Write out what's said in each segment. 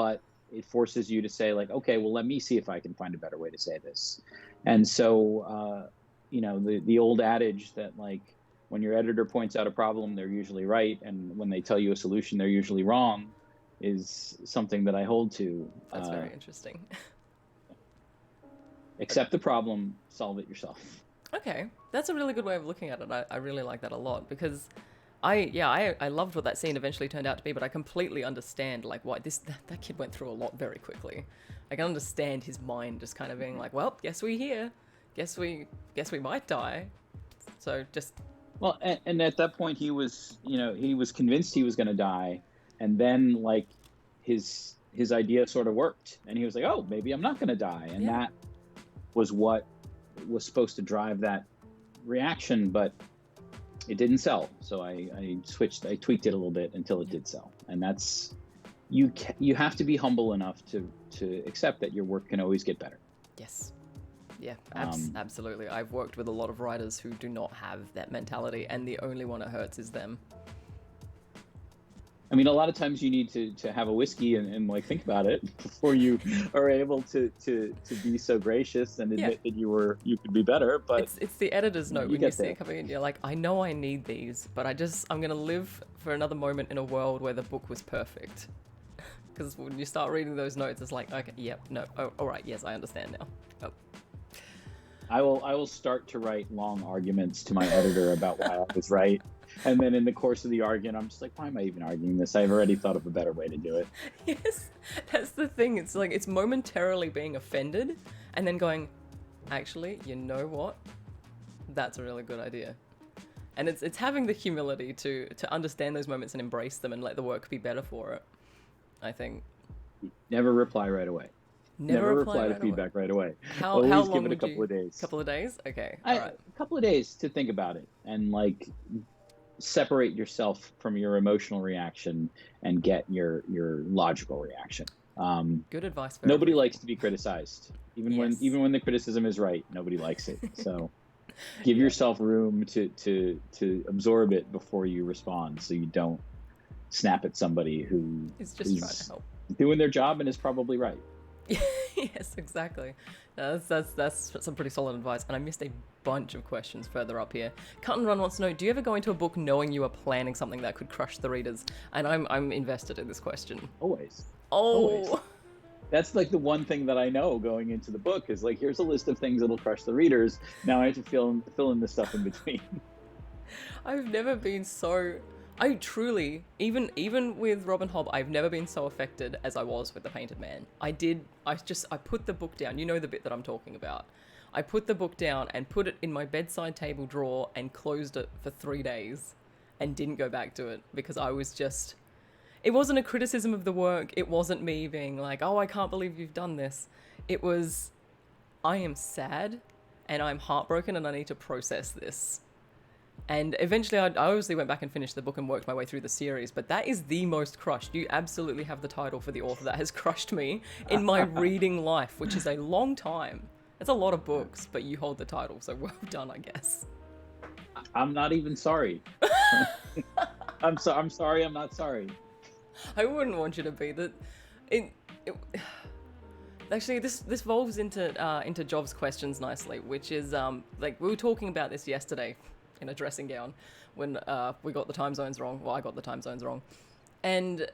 but it forces you to say like, okay, well, let me see if I can find a better way to say this. And so, the old adage that like when your editor points out a problem, they're usually right, and when they tell you a solution, they're usually wrong, is something that I hold to. That's very interesting. Accept the problem, solve it yourself. Okay, that's a really good way of looking at it. I really like that a lot because I loved what that scene eventually turned out to be, but I completely understand like why that kid went through a lot very quickly. I can understand his mind just kind of being like, well, guess we here, guess we might die. So just Well, and at that point, he was convinced he was going to die, and then like his idea sort of worked, and he was like, "Oh, maybe I'm not going to die," and yeah, that was what was supposed to drive that reaction, but it didn't sell. So I tweaked it a little bit until it did sell, and that's you have to be humble enough to accept that your work can always get better. yes. Yeah, Um, absolutely. I've worked with a lot of writers who do not have that mentality, and the only one it hurts is them. I mean, a lot of times you need to have a whiskey and like think about it before you are able to be so gracious and Yeah, admit that you could be better. But it's the editor's note you when you get see there. it coming in. You're like, I know I need these, but I'm gonna live for another moment in a world where the book was perfect. Because when you start reading those notes, it's like, okay, yep, no, oh, all right, yes, I understand now. Oh, I will start to write long arguments to my editor about why I was right. And then in the course of the argument, I'm just like, why am I even arguing this? I've already thought of a better way to do it. yes, that's the thing. It's like it's momentarily being offended, and then going, actually, you know what? That's a really good idea. And it's having the humility to understand those moments and embrace them and let the work be better for it. I think. Never reply right away. Never Never reply reply to right away. feedback right away. How Always give long it a would couple you? of days. Couple of days? Okay, all A right. couple of days to think about it and like separate yourself from your emotional reaction and get your logical reaction. Good advice for Nobody likes everything. to be criticized, even when Yes. even when the criticism is right. Nobody likes it. So give Yep. yourself room to absorb it before you respond, so you don't snap at somebody who It's just trying to is help. doing their job and is probably right. Yes, exactly. No, that's some pretty solid advice. And I missed a bunch of questions further up here. Cut and Run wants to know: do you ever go into a book knowing you are planning something that could crush the readers? And I'm invested in this question. Always, always. Oh, That's like the one thing that I know going into the book is like, here's a list of things that'll crush the readers. Now I have to fill in the stuff in between. I've never been so. I truly, even with Robin Hobb, I've never been so affected as I was with The Painted Man. I put the book down. You know the bit that I'm talking about. I put the book down and put it in my bedside table drawer and closed it for 3 days and didn't go back to it because I was just. It wasn't a criticism of the work. It wasn't me being like, oh, I can't believe you've done this. It was, I am sad and I'm heartbroken and I need to process this. And eventually, I obviously went back and finished the book and worked my way through the series, but that is the most crushed. You absolutely have the title for the author that has crushed me in my reading life, which is a long time. It's a lot of books, but you hold the title, so well done, I guess. I'm not even sorry. I'm sorry. I'm not sorry. I wouldn't want you to be that. It actually this evolves into Job's questions nicely, which is like we were talking about this yesterday in a dressing gown when we got the time zones wrong. Well, I got the time zones wrong, and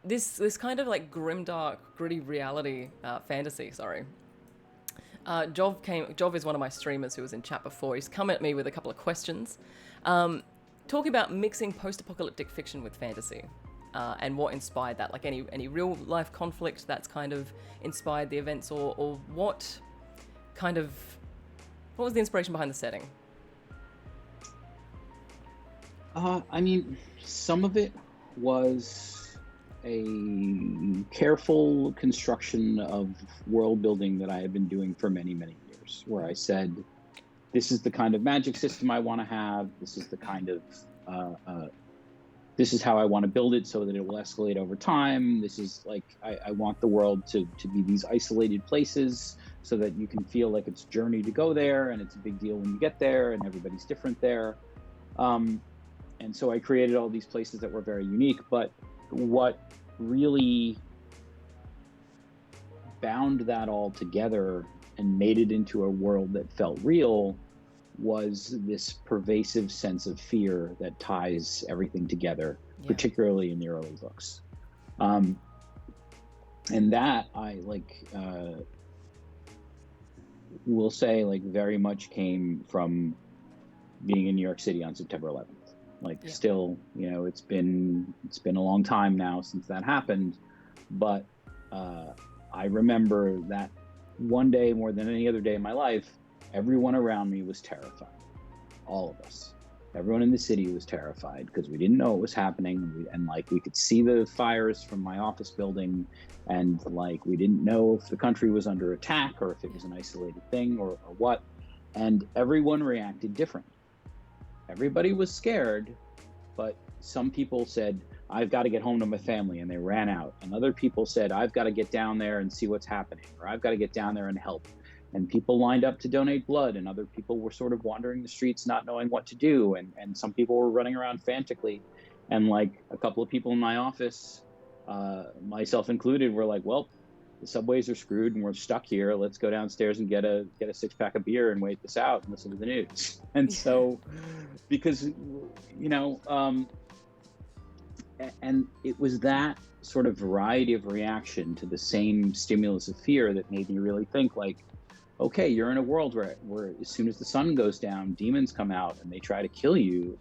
this kind of like grimdark, gritty reality fantasy. Sorry. Jov is one of my streamers who was in chat before. He's come at me with a couple of questions, talking about mixing post-apocalyptic fiction with fantasy. And what inspired that? Like any real life conflict that's kind of inspired the events, or what was the inspiration behind the setting? I mean, some of it was a careful construction of world building that I have been doing for many, many years, where I said, this is the kind of magic system I want to have. This is the kind of this is how I want to build it so that it will escalate over time. This is like, I want the world to be these isolated places so that you can feel like it's a journey to go there and it's a big deal when you get there and everybody's different there. And so I created all these places that were very unique. But what really bound that all together and made it into a world that felt real was this pervasive sense of fear that ties everything together, Yeah. particularly in the early books. Um, and that I will say very much came from being in New York City on September 11th. Yeah. Still, it's been a long time now since that happened, but I remember that one day more than any other day in my life, everyone around me was terrified. All of us. Everyone in the city was terrified because we didn't know what was happening, and we could see the fires from my office building, and we didn't know if the country was under attack or if it was an isolated thing or what. And everyone reacted differently. Everybody was scared, but some people said, I've got to get home to my family, and they ran out. And other people said, I've got to get down there and see what's happening, or I've got to get down there and help. And people lined up to donate blood, and other people were sort of wandering the streets not knowing what to do. And some people were running around frantically. And a couple of people in my office, myself included, were like, well, the subways are screwed and we're stuck here. Let's go downstairs and get a 6-pack of beer and wait this out and listen to the news. And so, because, and it was that sort of variety of reaction to the same stimulus of fear that made me really think okay, you're in a world where as soon as the sun goes down, demons come out and they try to kill you.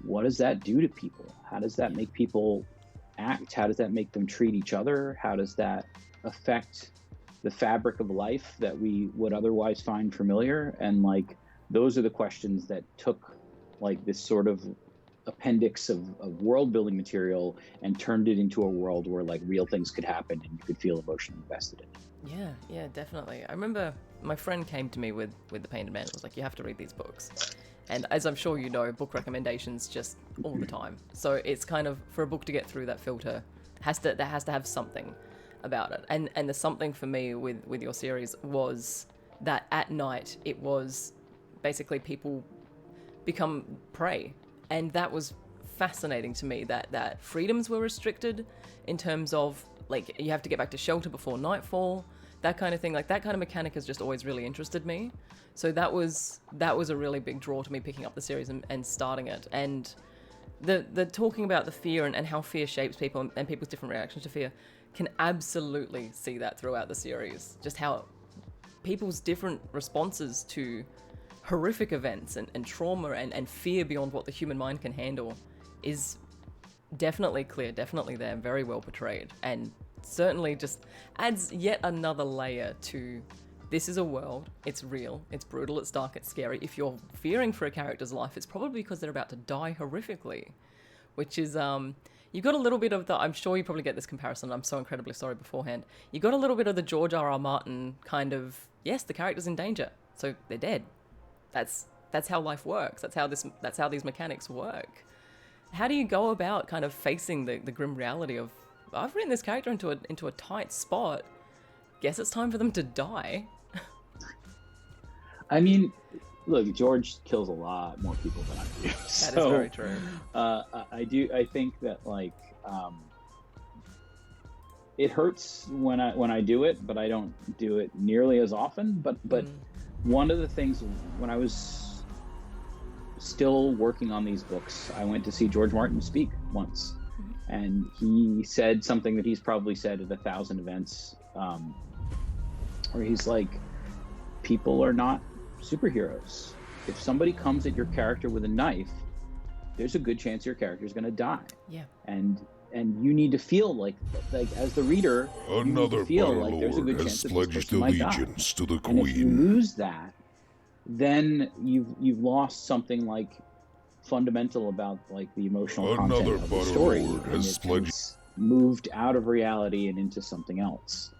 What does that do to people? How does that make people act? How does that make them treat each other? How does that affect the fabric of life that we would otherwise find familiar? And those are the questions that took this sort of appendix of world building material and turned it into a world where real things could happen and you could feel emotionally invested in it. Yeah, definitely. I remember my friend came to me with The Painted Man. It was like, you have to read these books. And as I'm sure you know, book recommendations just all the time. So it's kind of, for a book to get through that filter, that has to have something about it. And the something for me with your series was that at night it was basically people become prey. And that was fascinating to me, that freedoms were restricted in terms of you have to get back to shelter before nightfall, that kind of thing. That kind of mechanic has just always really interested me. So that was a really big draw to me picking up the series and starting it. And the talking about the fear and how fear shapes people and people's different reactions to fear, can absolutely see that throughout the series. Just how people's different responses to horrific events and trauma and fear beyond what the human mind can handle is definitely clear, definitely there, very well portrayed, and certainly just adds yet another layer to this is a world, it's real, it's brutal, it's dark, it's scary. If you're fearing for a character's life, it's probably because they're about to die horrifically, which is, you got a little bit of the, I'm sure you probably get this comparison, I'm so incredibly sorry beforehand, you got a little bit of the George R.R. Martin kind of, yes, the character's in danger, so they're dead. That's how life works. That's how these mechanics work. How do you go about kind of facing the grim reality of, I've written this character into a tight spot, guess it's time for them to die? I mean, look, George kills a lot more people than I do. That is very true. I think that it hurts when I do it, but I don't do it nearly as often. But one of the things, when I was still working on these books, I went to see George Martin speak once, and he said something that he's probably said at 1,000 events, where he's like, people are not superheroes. If somebody comes at your character with a knife, there's a good chance your character is going to die. Yeah. And you need to feel like as the reader, another feel like there's a good has chance that pledged this person might die. allegiance to the And if you Queen. lose that, then you've lost something fundamental about the emotional content Another of the story. Lord And has pledged. it's moved out of reality and into something else.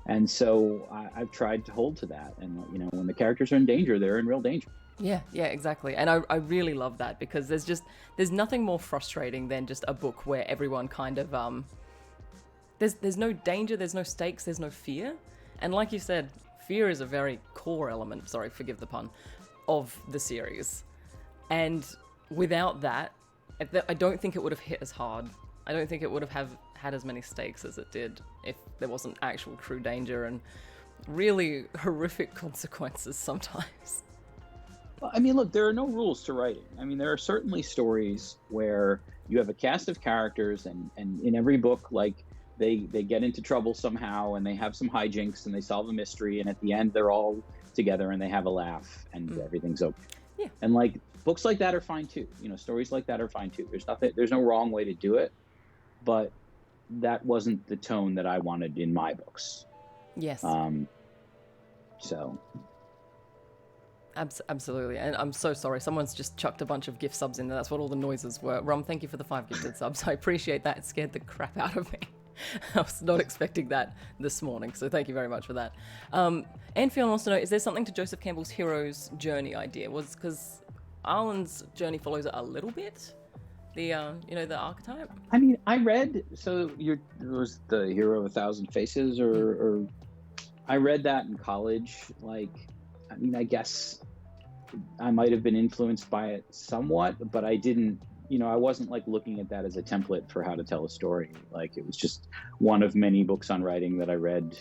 And so I've tried to hold to that. And when the characters are in danger, they're in real danger. Yeah, exactly. And I really love that, because there's nothing more frustrating than just a book where everyone kind of there's no danger, there's no stakes, there's no fear. And like you said, fear is a very core element, sorry, forgive the pun, of the series. And without that, I don't think it would have hit as hard. I don't think it would have had as many stakes as it did if there wasn't actual true danger and really horrific consequences sometimes. Well, I mean, look, there are no rules to writing. I mean, there are certainly stories where you have a cast of characters, and in every book, like they get into trouble somehow, and they have some hijinks, and they solve a mystery, and at the end, they're all together and they have a laugh, and everything's okay. Yeah. And like books like that are fine too. You know, stories like that are fine too. There's no wrong way to do it, but that wasn't the tone that I wanted in my books. Yes. So. Absolutely, and I'm so sorry. Someone's just chucked a bunch of gift subs in there. That's what all the noises were. Rom, thank you for the 5 gifted subs. I appreciate that. It scared the crap out of me. I was not expecting that this morning, so thank you very much for that. And Fiona wants to know, is there something to Joseph Campbell's hero's journey idea? Because Arlen's journey follows it a little bit, the archetype. I mean, I read, so it was the Hero of 1,000 Faces, or I read that in college. Like, I mean, I guess I might have been influenced by it somewhat, but I didn't, I wasn't like looking at that as a template for how to tell a story. Like, it was just one of many books on writing that I read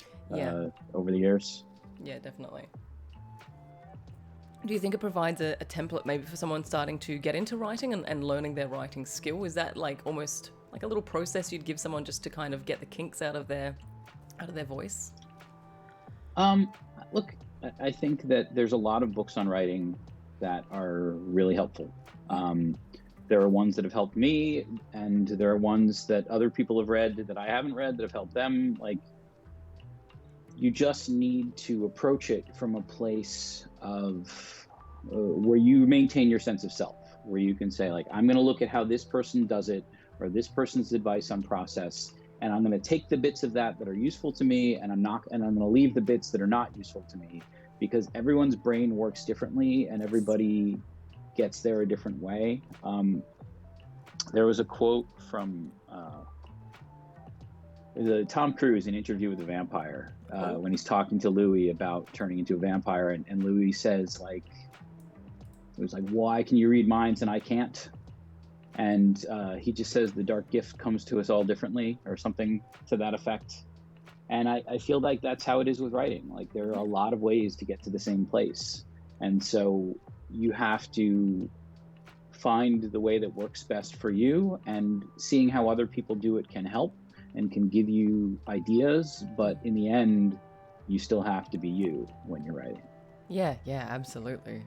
over the years. Yeah, definitely. Do you think it provides a template maybe for someone starting to get into writing and learning their writing skill? Is that like almost like a little process you'd give someone just to kind of get the kinks out of their voice? Look, I think that there's a lot of books on writing that are really helpful. There are ones that have helped me, and there are ones that other people have read that I haven't read that have helped them. Like, you just need to approach it from a place of where you maintain your sense of self, where you can say, like, I'm going to look at how this person does it, or this person's advice on process, and I'm going to take the bits of that are useful to me, and I'm going to leave the bits that are not useful to me, because everyone's brain works differently and everybody gets there a different way. There was a quote from Tom Cruise in Interview with a Vampire when he's talking to Louis about turning into a vampire, and Louis says, like, it was like, why can you read minds and I can't? And he just says the dark gift comes to us all differently, or something to that effect. And I feel like that's how it is with writing. Like, there are a lot of ways to get to the same place. And so you have to find the way that works best for you, and seeing how other people do it can help and can give you ideas. But in the end, you still have to be you when you're writing. Yeah, absolutely.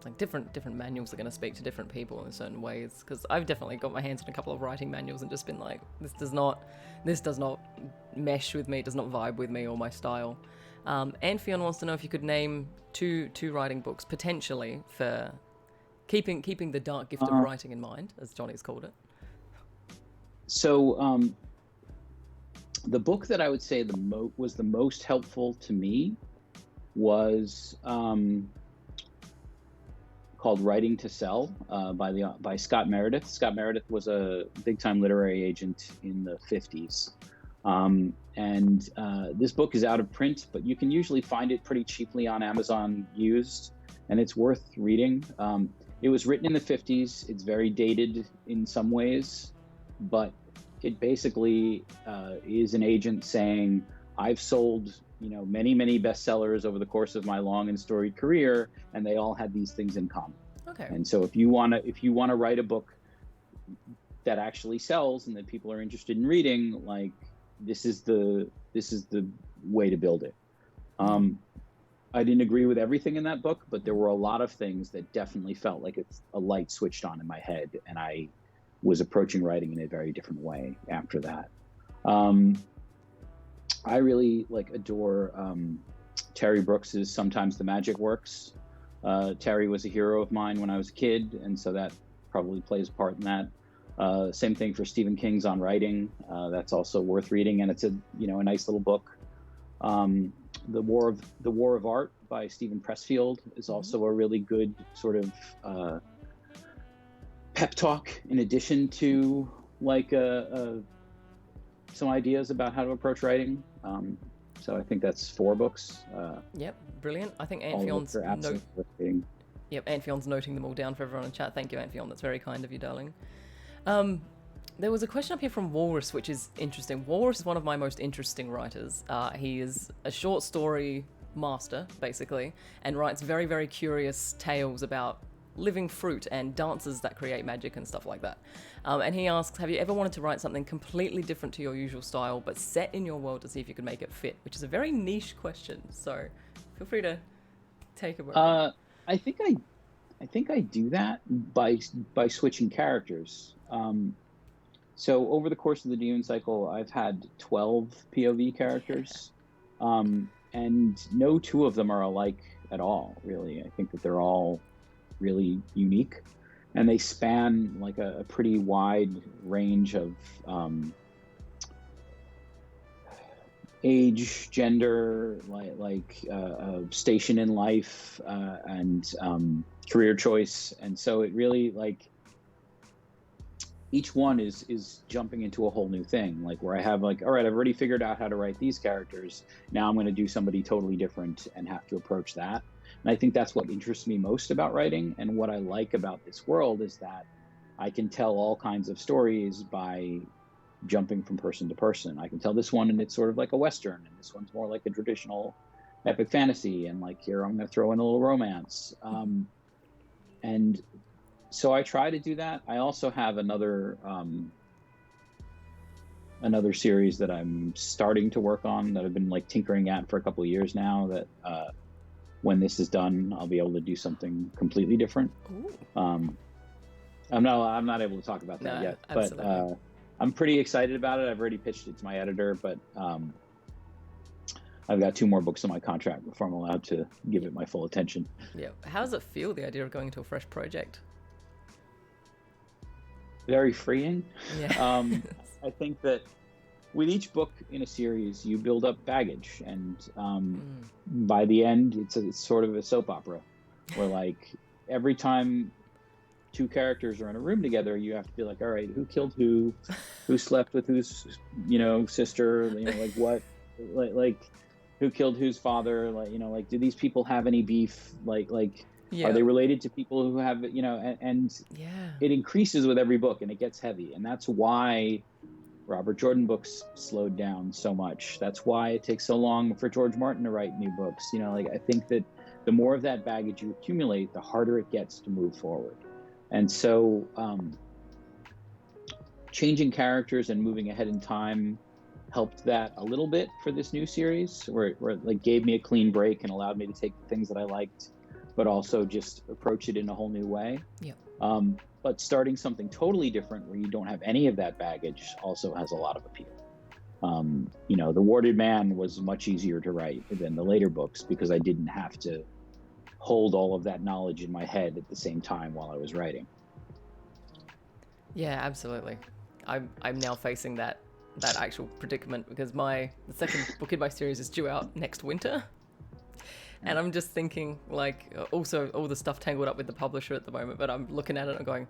Like different manuals are going to speak to different people in certain ways, because I've definitely got my hands on a couple of writing manuals and just been like, this does not mesh with me, does not vibe with me or my style. And Fiona wants to know if you could name two writing books potentially for keeping the dark gift of writing in mind, as Johnny's called it. So the book that I would say was the most helpful to me was called Writing to Sell by Scott Meredith. Scott Meredith was a big-time literary agent in the 50s. And this book is out of print, but you can usually find it pretty cheaply on Amazon used, and it's worth reading. It was written in the 50s. It's very dated in some ways, but it basically is an agent saying, I've sold many, many bestsellers over the course of my long and storied career, and they all had these things in common. Okay. And so if you want to write a book that actually sells and that people are interested in reading, like, this is the way to build it. I didn't agree with everything in that book, but there were a lot of things that definitely felt like a light switched on in my head, and I was approaching writing in a very different way after that. I really adore Terry Brooks's Sometimes the Magic Works. Terry was a hero of mine when I was a kid, and so that probably plays a part in that. Same thing for Stephen King's On Writing. That's also worth reading, and it's a nice little book. The War of Art by Stephen Pressfield is also a really good sort of pep talk, in addition to some ideas about how to approach writing. So I think that's 4 books. Yep, brilliant. I think Aunt Fion's Aunt Fion's noting them all down for everyone in chat. Thank you, Aunt Fion. That's very kind of you, darling. There was a question up here from Walrus, which is interesting. Walrus is one of my most interesting writers. He is a short story master, basically, and writes very, very curious tales about living fruit and dances that create magic and stuff like that. And he asks, have you ever wanted to write something completely different to your usual style, but set in your world to see if you could make it fit? Which is a very niche question, so feel free to take a word. I think I do that by switching characters. So over the course of the Dune cycle, I've had 12 POV characters, and no two of them are alike at all, really. I think that they're all really unique, and they span like a pretty wide range of age, gender, station in life, and career choice. And so it really, like, each one is jumping into a whole new thing, like where I have like, all right, I've already figured out how to write these characters. Now I'm going to do somebody totally different and have to approach that. And I think that's what interests me most about writing. And what I like about this world is that I can tell all kinds of stories by jumping from person to person. I can tell this one and it's sort of like a Western, and this one's more like a traditional epic fantasy. And like here, I'm going to throw in a little romance. And so I try to do that. I also have another series that I'm starting to work on that I've been like tinkering at for a couple of years now, that when this is done, I'll be able to do something completely different. I'm not able to talk about that yet, absolutely. But I'm pretty excited about it. I've already pitched it to my editor, but I've got 2 more books on my contract before I'm allowed to give it my full attention. Yeah. How does it feel, the idea of going into a fresh project? Very freeing. Yeah. I think that with each book in a series, you build up baggage, and by the end, it's sort of a soap opera, where like every time 2 characters are in a room together, you have to be like, all right, who killed who slept with whose sister, like what, like who killed whose father, like do these people have any beef, yeah. Are they related to people who have, and yeah. It increases with every book and it gets heavy. And that's why Robert Jordan books slowed down so much. That's why it takes so long for George Martin to write new books. I think that the more of that baggage you accumulate, the harder it gets to move forward. And so changing characters and moving ahead in time helped that a little bit for this new series, where it like gave me a clean break and allowed me to take the things that I liked, but also just approach it in a whole new way. Yeah. But starting something totally different where you don't have any of that baggage also has a lot of appeal. The Warded Man was much easier to write than the later books because I didn't have to hold all of that knowledge in my head at the same time while I was writing. Yeah, absolutely. I'm now facing that actual predicament because the second book in my series is due out next winter. And I'm just thinking, like, also all the stuff tangled up with the publisher at the moment, but I'm looking at it and going,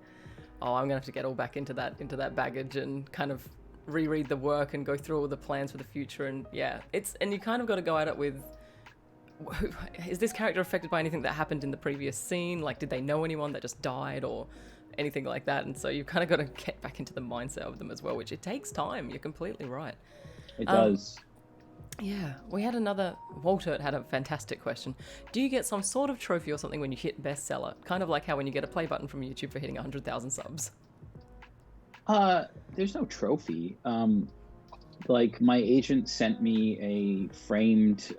oh, I'm gonna have to get all back into that baggage and kind of reread the work and go through all the plans for the future. And yeah, and you kind of got to go at it with, is this character affected by anything that happened in the previous scene? Like, did they know anyone that just died or anything like that? And so you've kind of got to get back into the mindset of them as well, which it takes time. You're completely right. It does. Yeah, we had Walter had a fantastic question. Do you get some sort of trophy or something when you hit bestseller? Kind of like how when you get a play button from YouTube for hitting 100,000 subs. There's no trophy. Like my agent sent me a framed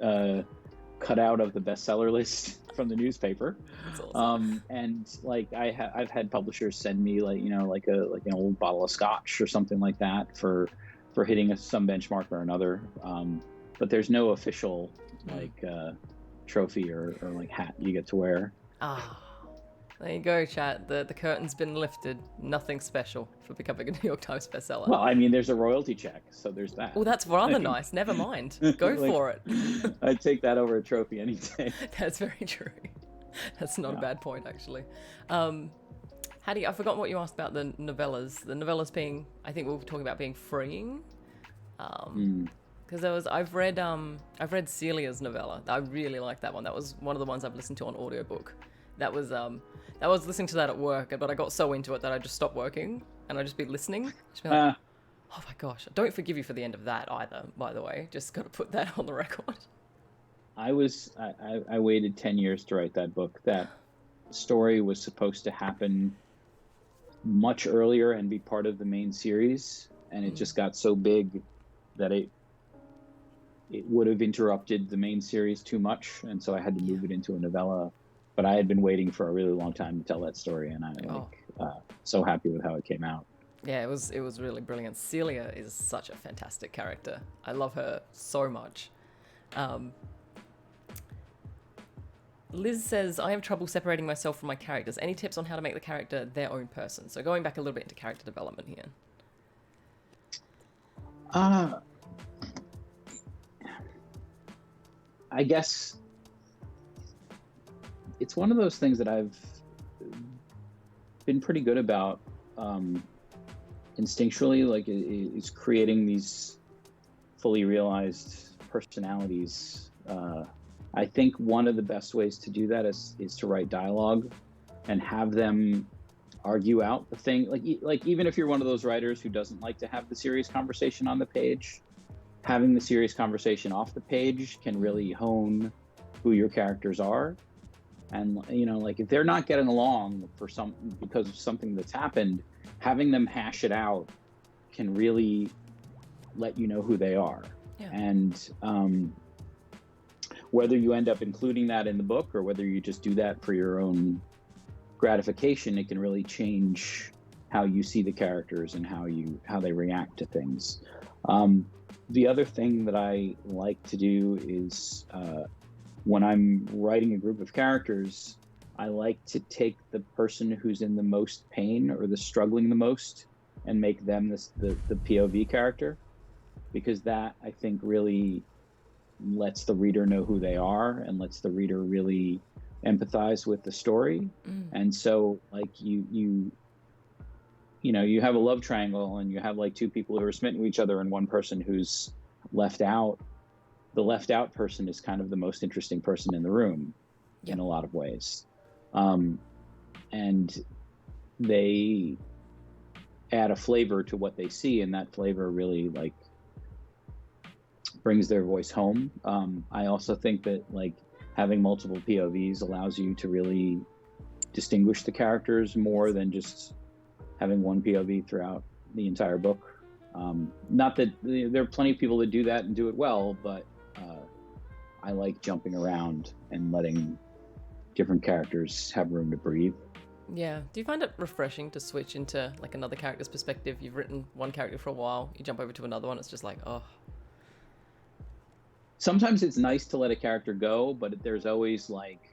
cutout of the bestseller list from the newspaper. That's awesome. And like I've had publishers send me like an old bottle of scotch or something like that for hitting some benchmark or another. But there's no official trophy or like hat you get to wear. There you go, chat. The curtain's been lifted. Nothing special for becoming a New York Times bestseller. Well, I mean, there's a royalty check, so there's that. Well, that's rather nice. Never mind. Go for it. I'd take that over a trophy any day. That's very true. That's not a bad point, actually. I forgot what you asked about the novellas. The novellas being, I think we were talking about being freeing. Because I've read Celia's novella. I really like that one. That was one of the ones I've listened to on audiobook. that was listening to that at work, but I got so into it that I just stopped working and I just be listening. Just be like, Uh, oh my gosh, I don't forgive you for the end of that either. By the way, just got to put that on the record. I waited 10 years to write that book. That story was supposed to happen much earlier and be part of the main series, and it just got so big that it would have interrupted the main series too much, and so I had to move it into a novella. But I had been waiting for a really long time to tell that story, and so happy with how it came out. Yeah, it was really brilliant. Celia is such a fantastic character. I love her so much. Liz says, I have trouble separating myself from my characters. Any tips on how to make the character their own person? So going back a little bit into character development here. I guess it's one of those things that I've been pretty good about instinctually, like is creating these fully realized personalities. I think one of the best ways to do that is to write dialogue and have them argue out the thing. Like even if you're one of those writers who doesn't like to have the serious conversation on the page, having the serious conversation off the page can really hone who your characters are. And like if they're not getting along because of something that's happened, having them hash it out can really let you know who they are. Yeah. And whether you end up including that in the book or whether you just do that for your own gratification, it can really change how you see the characters and how they react to things. The other thing that I like to do is when I'm writing a group of characters, I like to take the person who's in the most pain or the struggling the most and make them the POV character, because that, I think, really lets the reader know who they are and lets the reader really empathize with the story. And so like you have a love triangle and you have like two people who are smitten with each other and one person who's left out. The left out person is kind of the most interesting person in the room. Yep. In a lot of ways. And they add a flavor to what they see, and that flavor really like brings their voice home. I also think that like having multiple POVs allows you to really distinguish the characters more than just having one POV throughout the entire book. Not that there are plenty of people that do that and do it well, but I like jumping around and letting different characters have room to breathe. Yeah. Do you find it refreshing to switch into like another character's perspective? You've written one character for a while, you jump over to another one, it's just like, oh. Sometimes it's nice to let a character go, but there's always like,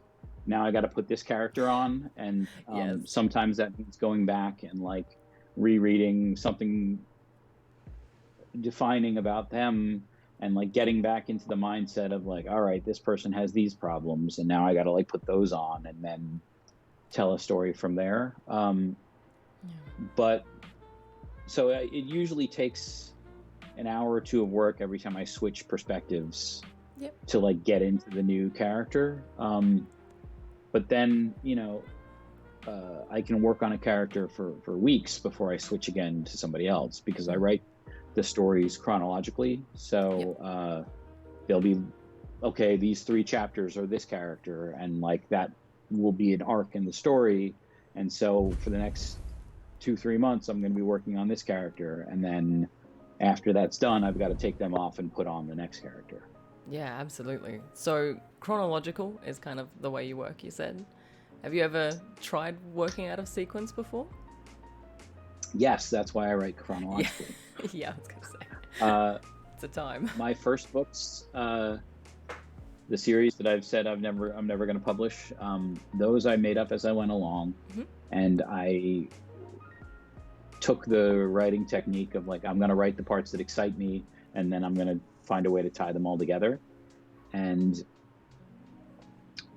now I got to put this character on. And yes. Sometimes that means going back and like rereading something defining about them and like getting back into the mindset of like, all right, this person has these problems and now I got to like put those on and then tell a story from there. But so it usually takes an hour or two of work every time I switch perspectives. Yep. To like get into the new character. But then, I can work on a character for weeks before I switch again to somebody else, because I write the stories chronologically. So they'll be, okay, these 3 chapters are this character, and like that will be an arc in the story. And so for the next 2-3 months, I'm going to be working on this character. And then after that's done, I've got to take them off and put on the next character. Yeah, absolutely. So chronological is kind of the way you work, you said. Have you ever tried working out of sequence before? Yes, that's why I write chronologically. Yeah, I was going to say. It's a time. My first books, the series that I've said I'm never going to publish, those I made up as I went along. Mm-hmm. And I took the writing technique of like, I'm going to write the parts that excite me, and then I'm going to find a way to tie them all together. And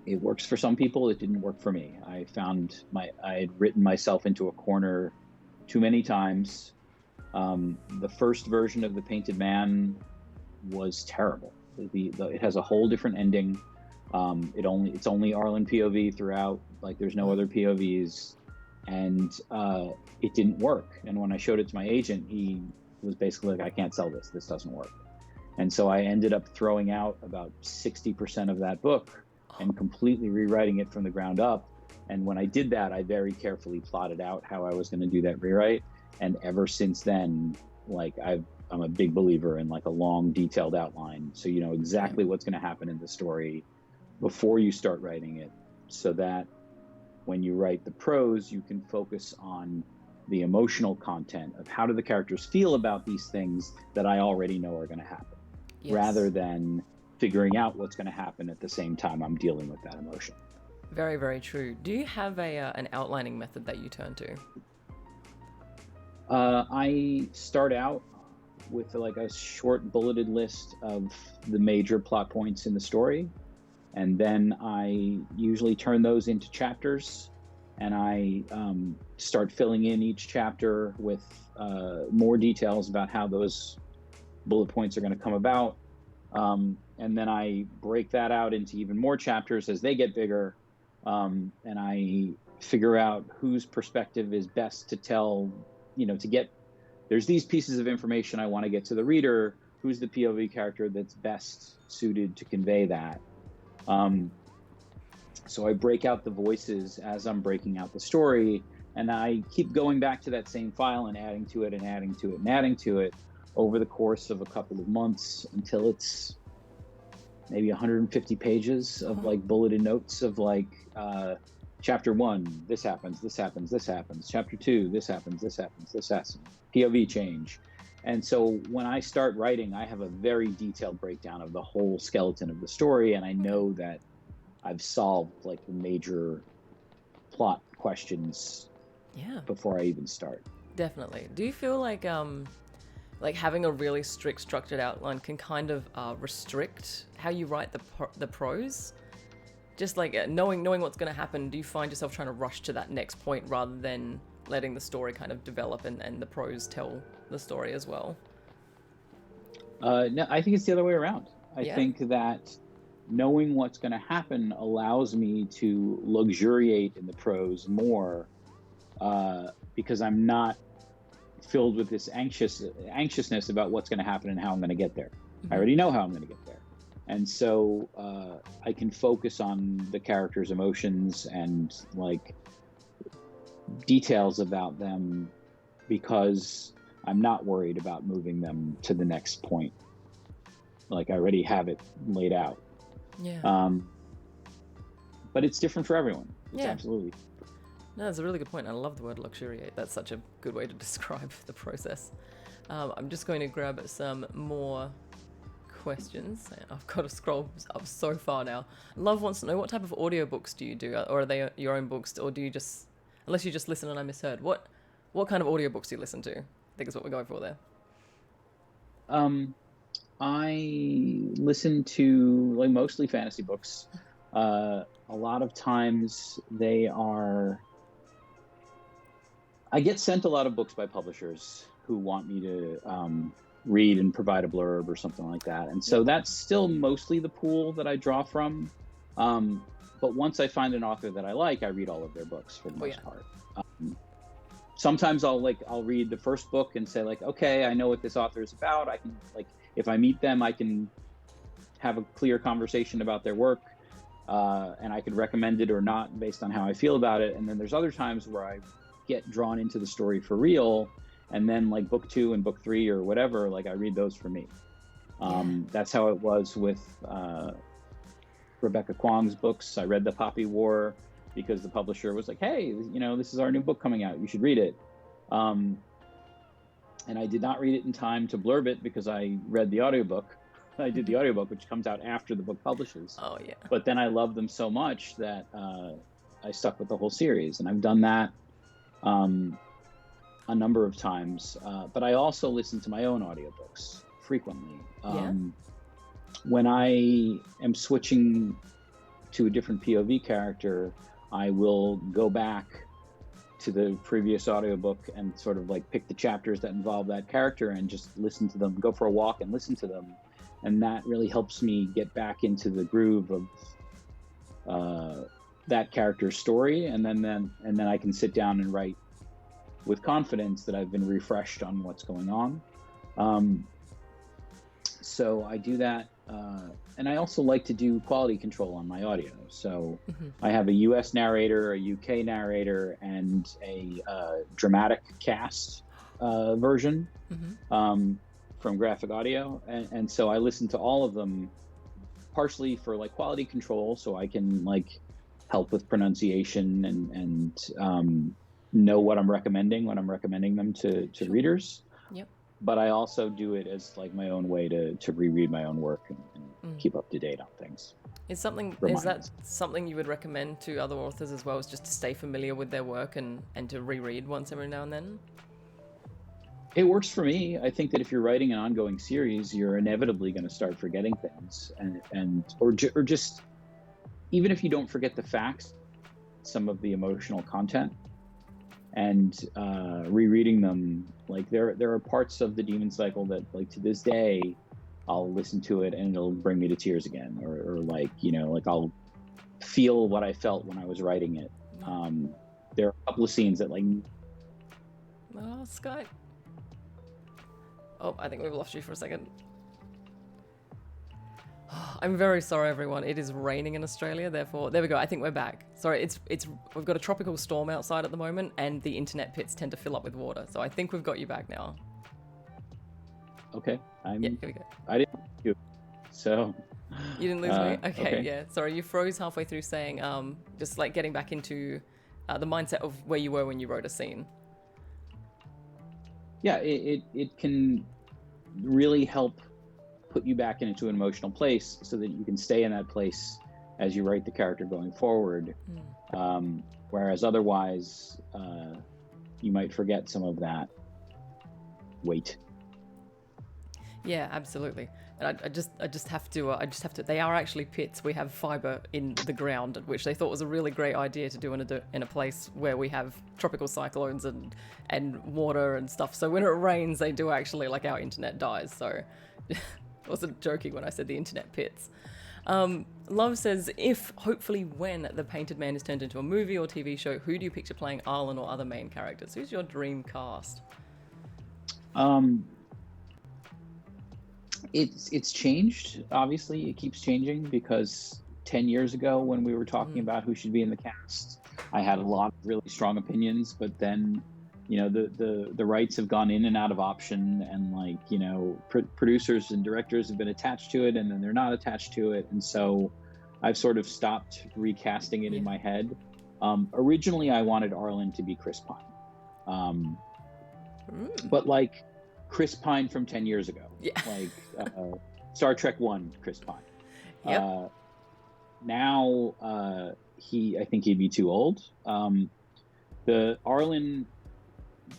it works for some people. It didn't work for me. I found I had written myself into a corner too many times. The first version of The Painted Man was terrible. It has a whole different ending. It's only Arlen POV throughout Like there's no other POVs, and it didn't work. And when I showed it to my agent, he was basically like, I can't sell this. This doesn't work. And so I ended up throwing out about 60% of that book and completely rewriting it from the ground up. And when I did that, I very carefully plotted out how I was going to do that rewrite. And ever since then, like I'm a big believer in like a long, detailed outline. So you know exactly what's going to happen in the story before you start writing it, so that when you write the prose, you can focus on the emotional content of how do the characters feel about these things that I already know are going to happen, rather than figuring out what's going to happen at the same time I'm dealing with that emotion. Very, very true. Do you have an outlining method that you turn to? I start out with like a short bulleted list of the major plot points in the story, and then I usually turn those into chapters, and I start filling in each chapter with more details about how those bullet points are going to come about. And then I break that out into even more chapters as they get bigger, and I figure out whose perspective is best to tell, there's these pieces of information I want to get to the reader. Who's the POV character that's best suited to convey that? So I break out the voices as I'm breaking out the story, and I keep going back to that same file and adding to it and adding to it and adding to it over the course of a couple of months until it's maybe 150 pages of like bulleted notes of like, chapter 1, this happens, this happens, this happens. Chapter 2, this happens, this happens, this happens. POV change. And so when I start writing, I have a very detailed breakdown of the whole skeleton of the story, and I know that I've solved like the major plot questions before I even start. Definitely. Do you feel like having a really strict structured outline can kind of restrict how you write the prose? Just like knowing what's going to happen, do you find yourself trying to rush to that next point rather than letting the story kind of develop and the prose tell the story as well? No, I think it's the other way around. I think that knowing what's going to happen allows me to luxuriate in the prose more, because I'm not filled with this anxiousness about what's going to happen and how I'm going to get there. I already know how I'm going to get there. And so I can focus on the characters' emotions and like details about them because I'm not worried about moving them to the next point. Like I already have it laid out. But it's different for everyone. It's absolutely. No, that's a really good point. I love the word luxuriate. That's such a good way to describe the process. I'm just going to grab some more questions. I've got to scroll up so far now. Love wants to know, what type of audiobooks do you do? Or are they your own books? Or do you just, unless you just listen and I misheard, what kind of audiobooks do you listen to? I think is what we're going for there. I listen to like mostly fantasy books. A lot of times I get sent a lot of books by publishers who want me to read and provide a blurb or something like that. And so that's still mostly the pool that I draw from. But once I find an author that I like, I read all of their books for the most part. Sometimes I'll read the first book and say like, okay, I know what this author is about. I can if I meet them, I can have a clear conversation about their work, and I could recommend it or not based on how I feel about it. And then there's other times where I get drawn into the story for real, and then like book 2 and book 3 or whatever, like I read those for me. That's how it was with Rebecca Kwong's books. I read The Poppy War because the publisher was like, hey, this is our new book coming out, you should read it. And I did not read it in time to blurb it because I read the audiobook. I did the audiobook, which comes out after the book publishes. Oh yeah. But then I loved them so much that I stuck with the whole series, and I've done that a number of times. But I also listen to my own audiobooks frequently. When I am switching to a different POV character, I will go back to the previous audiobook and sort of like pick the chapters that involve that character and just listen to them, go for a walk and listen to them. And that really helps me get back into the groove of that character's story, and then I can sit down and write with confidence that I've been refreshed on what's going on. Um, so I do that, and I also like to do quality control on my audio. So I have a U.S. narrator, a U.K. narrator, and a dramatic cast version from Graphic Audio, and so I listen to all of them, partially for like quality control, so I can like help with pronunciation and know what I'm recommending when I'm recommending them to Sure. readers. Yep. But I also do it as like my own way to reread my own work and keep up to date on things. Is Remind that us. something you would recommend to other authors as well, is just to stay familiar with their work and to reread once every now and then? It works for me. I think that if you're writing an ongoing series, you're inevitably going to start forgetting things, or just, even if you don't forget the facts, some of the emotional content, and rereading them, like there are parts of the Demon Cycle that, like, to this day, I'll listen to it and it'll bring me to tears again, or like, like I'll feel what I felt when I was writing it. There are a couple of scenes that, like, Oh, Skype. Oh, I think we've lost you for a second. I'm very sorry, everyone. It is raining in Australia, therefore, there we go. I think we're back. Sorry, we've got a tropical storm outside at the moment, and the internet pits tend to fill up with water. So I think we've got you back now. Okay, Yeah, here we go. I didn't do it, so. You didn't lose me? Okay. Yeah. Sorry, you froze halfway through saying, just like getting back into the mindset of where you were when you wrote a scene. Yeah, it can really help put you back into an emotional place so that you can stay in that place as you write the character going forward. Whereas otherwise, you might forget some of that weight. Yeah, absolutely. And I just have to. They are actually pits. We have fiber in the ground, which they thought was a really great idea to do in a place where we have tropical cyclones and water and stuff. So when it rains, they do actually, like, our internet dies. So I wasn't joking when I said the internet pits. Love says, if, hopefully when, the Painted Man is turned into a movie or TV show, who do you picture playing Arlen or other main characters? Who's your dream cast? It's changed. Obviously, it keeps changing, because 10 years ago, when we were talking about who should be in the cast, I had a lot of really strong opinions, but then, the rights have gone in and out of option, and, like, producers and directors have been attached to it, and then they're not attached to it, and so I've sort of stopped recasting it in my head. Originally, I wanted Arlen to be Chris Pine, but, like, Chris Pine from 10 years ago. Yeah. Like Star Trek 1 Chris Pine. Yep. Now, I think he'd be too old. The Arlen,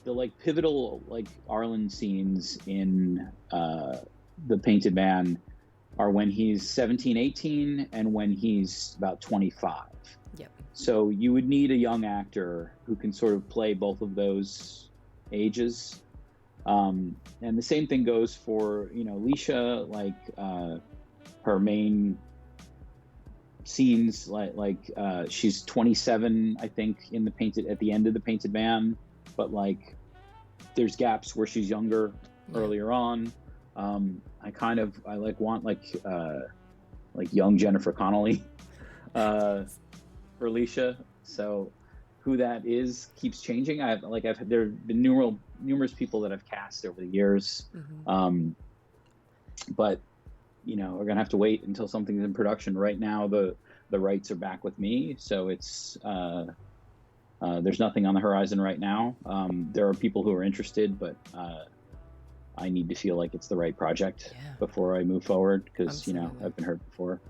the, like, pivotal, like, Arlen scenes in The Painted Man are when he's 17, 18, and when he's about 25. Yep. So you would need a young actor who can sort of play both of those ages. And the same thing goes for, Leisha, like, her main scenes, like she's 27, I think, at the end of The Painted Man, but, like, there's gaps where she's younger earlier on. I want young Jennifer Connelly, for Leisha. So who that is keeps changing. There have been numerous people that I've cast over the years, but we're gonna have to wait until something's in production. Right now, the rights are back with me, so it's there's nothing on the horizon right now. There are people who are interested, but I need to feel like it's the right project before I move forward, because I've been hurt before.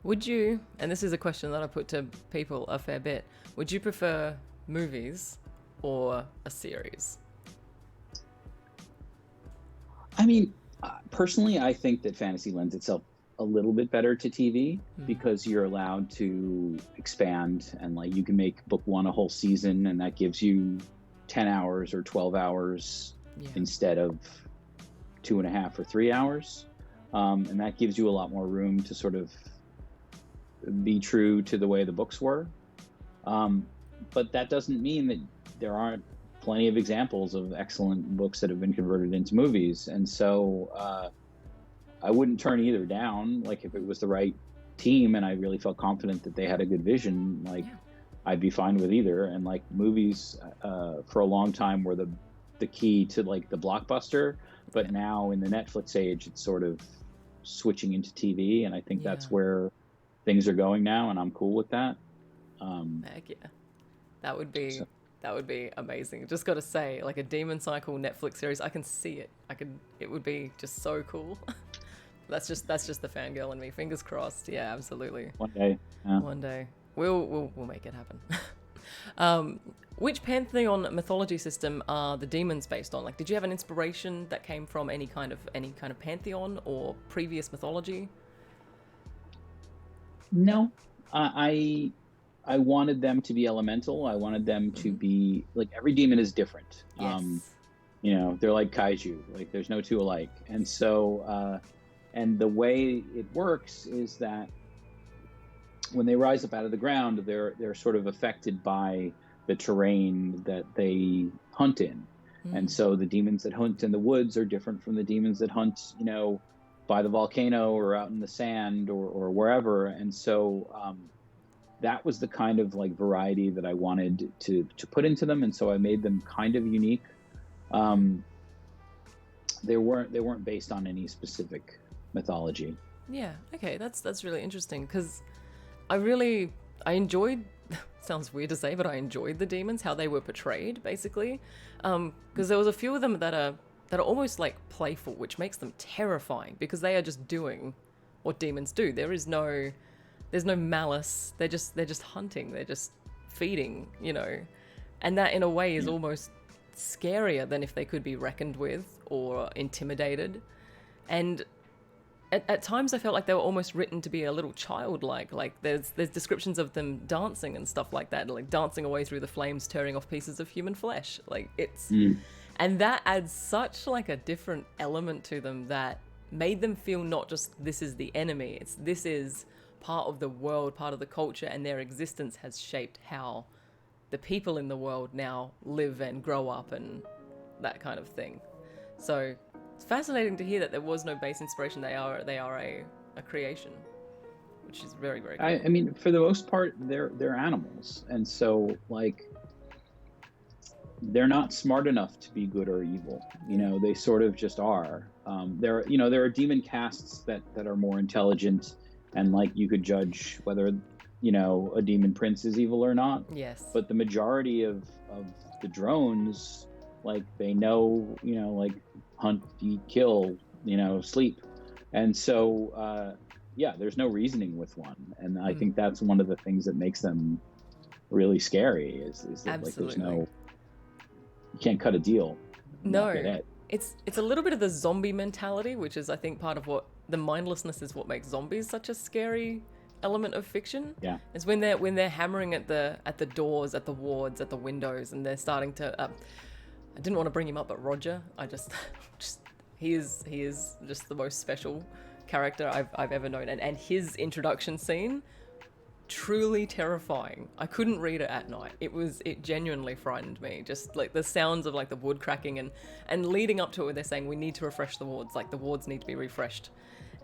Would you, and this is a question that I put to people a fair bit, would you prefer movies or a series? I mean, personally, I think that fantasy lends itself a little bit better to TV, because you're allowed to expand, and, like, you can make book one a whole season, and that gives you 10 hours or 12 hours instead of 2.5 or 3 hours. And that gives you a lot more room to sort of be true to the way the books were. Um, but that doesn't mean that there aren't plenty of examples of excellent books that have been converted into movies. And so I wouldn't turn either down. Like if it was the right team and I really felt confident that they had a good vision, like Yeah. I'd be fine with either. And like movies for a long time were the key to like the blockbuster, but Yeah. now in the Netflix age, it's sort of switching into TV, and I think Yeah. that's where things are going now, and I'm cool with that. Heck yeah. That would be So that would be amazing. Just got to say, like a Demon Cycle Netflix series, I can see it. It would be just so cool. That's just the fangirl in me. Fingers crossed. Yeah, absolutely. one day, yeah. One day we'll make it happen. um, which pantheon mythology system are the demons based on? Like, did you have an inspiration that came from any kind of pantheon or previous mythology? No, I wanted them to be elemental. I wanted them to Mm-hmm. be like every demon is different. Yes. They're like kaiju. Like there's no two alike, and so and the way it works is that when they rise up out of the ground, they're sort of affected by the terrain that they hunt in. And Mm. so the demons that hunt in the woods are different from the demons that hunt, by the volcano or out in the sand or wherever. And so that was the kind of like variety that I wanted to put into them. And so I made them kind of unique. Um, they weren't based on any specific mythology. Yeah. Okay. That's really interesting because I enjoyed. Sounds weird to say, but I enjoyed the demons, how they were portrayed, basically. Because there was a few of them that are almost like playful, which makes them terrifying because they are just doing what demons do. There's no malice. They're just hunting. They're just feeding, and that in a way is Yeah. almost scarier than if they could be reckoned with or intimidated. And at times I felt like they were almost written to be a little childlike. Like there's descriptions of them dancing and stuff like that, like dancing away through the flames, tearing off pieces of human flesh. Like it's Mm. and that adds such like a different element to them that made them feel not just this is the enemy, this is part of the world, part of the culture, and their existence has shaped how the people in the world now live and grow up and that kind of thing. So it's fascinating to hear that there was no base inspiration. They are a creation, which is very, very cool. I mean, for the most part, they're animals, and so like they're not smart enough to be good or evil. They sort of just are. There are demon castes that are more intelligent, and like you could judge whether a demon prince is evil or not. Yes. But the majority of the drones, like they know, like hunt, eat, kill, sleep, and so yeah, there's no reasoning with one, and I think that's one of the things that makes them really scary is that like there's Absolutely. you can't cut a deal. and not get No, it. it's a little bit of the zombie mentality, which is I think part of what the mindlessness is what makes zombies such a scary element of fiction. Yeah. It's when they're hammering at the doors, at the wards, at the windows, and they're starting to. I didn't want to bring him up, but Roger, I just he is just the most special character I've ever known, and his introduction scene. Truly terrifying. I couldn't read it at night. It genuinely frightened me. Just like the sounds of like the wood cracking and leading up to it where they're saying we need to refresh the wards, like the wards need to be refreshed.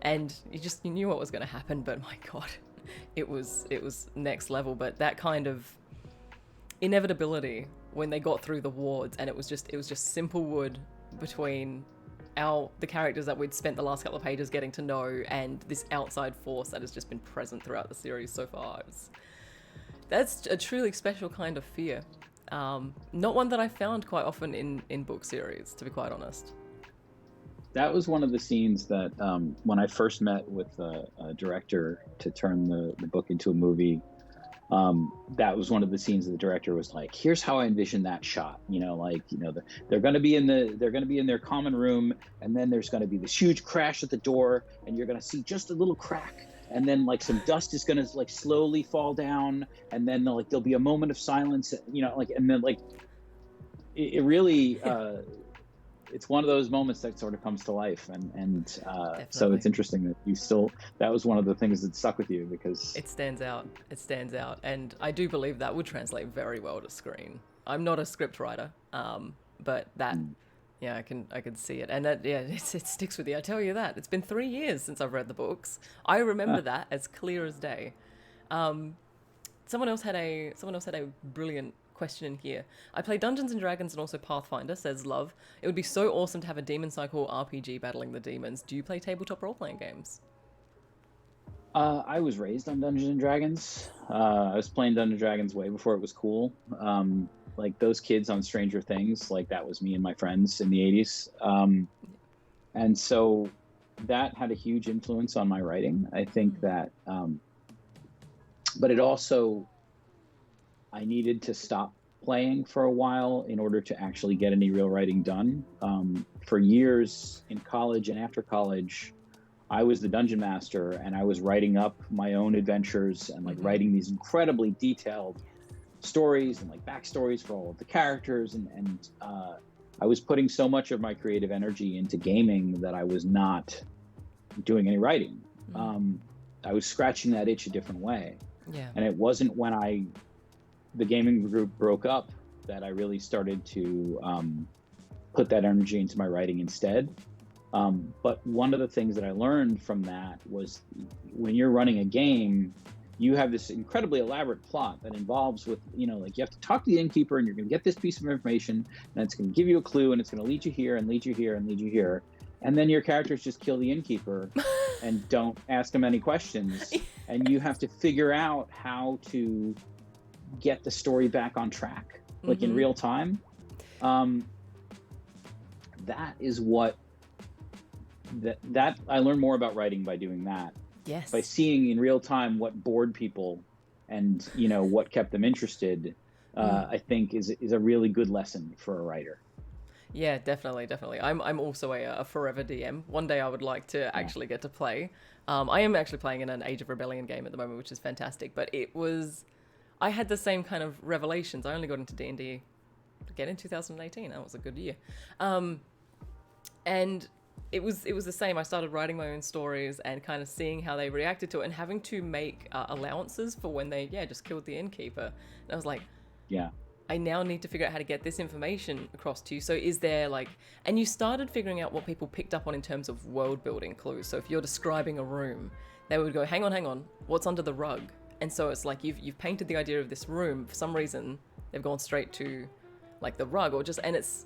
And you knew what was going to happen, but my god, it was next level. But that kind of inevitability when they got through the wards and it was just simple wood between the characters that we'd spent the last couple of pages getting to know and this outside force that has just been present throughout the series so far. That's a truly special kind of fear. Not one that I found quite often in book series, to be quite honest. That was one of the scenes that when I first met with a director to turn the book into a movie, that was one of the scenes that the director was like, here's how I envision that shot. They're going to be in their common room, and then there's going to be this huge crash at the door, and you're going to see just a little crack, and then like some dust is going to like slowly fall down, and then like there'll be a moment of silence, and then like it really it's one of those moments that sort of comes to life, and so it's Definitely. interesting that you still, that was one of the things that stuck with you because It stands out. It stands out, and I do believe that would translate very well to screen. I'm not a script writer, but that, mm, yeah, I can see it, and that, yeah, it sticks with you. I tell you that. It's been 3 years since I've read the books. I remember ah, that as clear as day. Someone else had a brilliant question in here. I play Dungeons and Dragons and also Pathfinder, says Love. It would be so awesome to have a Demon Cycle RPG battling the demons. Do you play tabletop role playing games? I was raised on Dungeons and Dragons. I was playing Dungeons and Dragons way before it was cool. Like those kids on Stranger Things, like that was me and my friends in the 80s. And so that had a huge influence on my writing. I think that, but it also, I needed to stop playing for a while in order to actually get any real writing done. For years in college and after college, I was the dungeon master and I was writing up my own adventures and like Mm-hmm. writing these incredibly detailed stories and like backstories for all of the characters. And I was putting so much of my creative energy into gaming that I was not doing any writing. Um, I was scratching that itch a different way. Yeah. And it wasn't when the gaming group broke up that I really started to put that energy into my writing instead. But one of the things that I learned from that was when you're running a game, you have this incredibly elaborate plot that involves with, like you have to talk to the innkeeper and you're going to get this piece of information and it's going to give you a clue and it's going to lead you here and lead you here and lead you here. And then your characters just kill the innkeeper and don't ask him any questions. And you have to figure out how to get the story back on track, like in Mm-hmm. real time. Um, that is what that I learned more about writing by doing that, by Yes. seeing in real time what bored people and what kept them interested. I think is a really good lesson for a writer. Yeah, definitely, definitely. I'm also a forever DM. One day I would like to Yeah, actually get to play. I am actually playing in an Age of Rebellion game at the moment, which is fantastic. But I had the same kind of revelations. I only got into D&D again in 2018. That was a good year. And it was the same. I started writing my own stories and kind of seeing how they reacted to it and having to make allowances for when they just killed the innkeeper. And I was like, yeah, I now need to figure out how to get this information across to you. So is there like, and you started figuring out what people picked up on in terms of world building clues. So if you're describing a room, they would go, hang on, what's under the rug? And so it's like you've painted the idea of this room. For some reason, they've gone straight to like the rug or just, and it's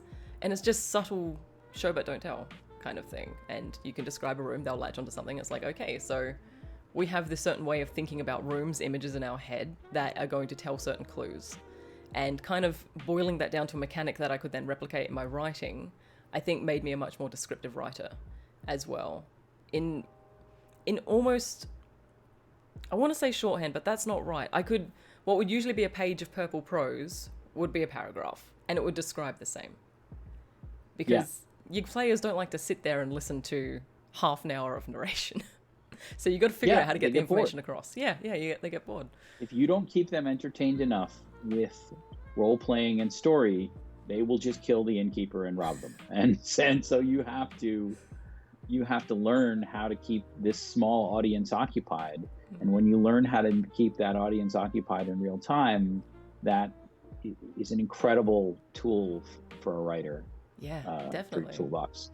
just subtle show but don't tell kind of thing. And you can describe a room, they'll latch onto something. It's like, okay, so we have this certain way of thinking about rooms, images in our head that are going to tell certain clues. And kind of boiling that down to a mechanic that I could then replicate in my writing, I think made me a much more descriptive writer as well. In almost, I want to say shorthand, but that's not right. What would usually be a page of purple prose would be a paragraph, and it would describe the same. yeah, Because your players don't like to sit there and listen to half an hour of narration. So you got to figure out yeah. how to They get the get bored. information across. Yeah, they get bored. If you don't keep them entertained enough with role playing and story, they will just kill the innkeeper and rob them. And so you have to learn how to keep this small audience occupied. And when you learn how to keep that audience occupied in real time, that is an incredible tool for a writer, Yeah, for your definitely. toolbox.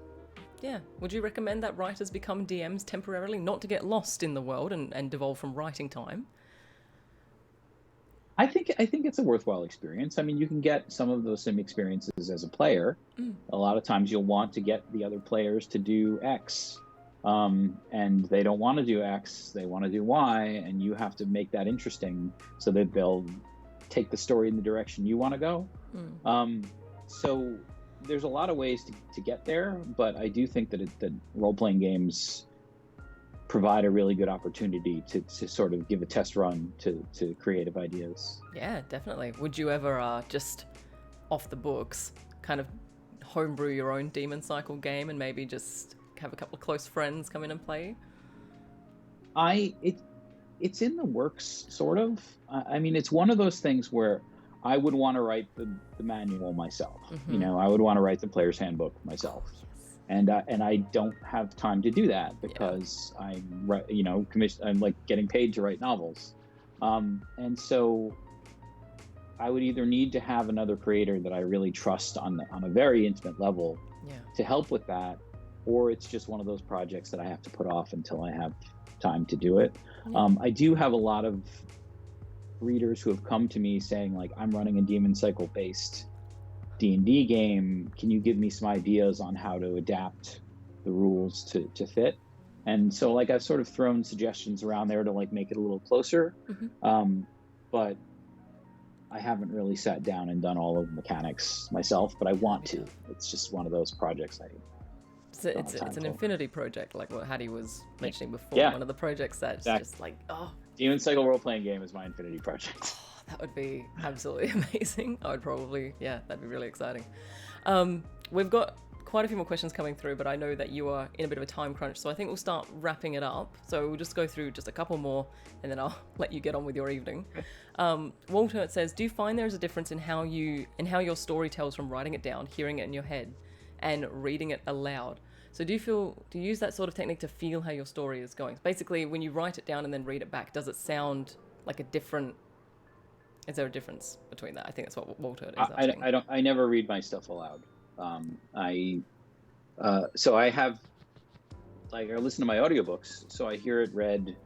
Yeah. Would you recommend that writers become DMs temporarily, not to get lost in the world and devolve from writing time? I think it's a worthwhile experience. I mean, you can get some of those same experiences as a player. A lot of times you'll want to get the other players to do X, and they don't want to do X, they want to do Y, and you have to make that interesting so that they'll take the story in the direction you want to go. So there's a lot of ways to get there, but I do think that role-playing games provide a really good opportunity to sort of give a test run to creative ideas. Yeah, definitely. Would you ever just off the books kind of homebrew your own Demon Cycle game and maybe just have a couple of close friends come in and play? I it it's in the works, sort of. I mean, it's one of those things where I would want to write the manual myself. You Mm-hmm. know, I would want to write the player's handbook myself, Oh, yes. and I don't have time to do that Yeah. because you know, I'm like getting paid to write novels, and so I would either need to have another creator that I really trust on a very intimate level Yeah. to help with that, or it's just one of those projects that I have to put off until I have time to do it. Yeah. I do have a lot of readers who have come to me saying like, I'm running a Demon Cycle based D&D game. Can you give me some ideas on how to adapt the rules to fit? And so like I've sort of thrown suggestions around there to like make it a little closer. Mm-hmm. But I haven't really sat down and done all of the mechanics myself, but I want Yeah. to. It's just one of those projects I don't have It's time an for. infinity project, like what Hattie was mentioning before. Yeah, One of the projects that's exactly. just like, oh, Demon Cycle role playing game is my infinity project. that would be absolutely amazing. I would probably, yeah, that'd be really exciting. We've got quite a few more questions coming through, but I know that you are in a bit of a time crunch, so I think we'll start wrapping it up. So we'll just go through just a couple more, and then I'll let you get on with your evening. Walter says, "Do you find there is a difference in how your story tells from writing it down, hearing it in your head, and reading it aloud? So do you use that sort of technique to feel how your story is going? Basically, when you write it down and then read it back, does it sound like a different? Is there a difference between that? I think that's what Walter is asking. I never read my stuff aloud. So I have, like, I listen to my audiobooks, so I hear it read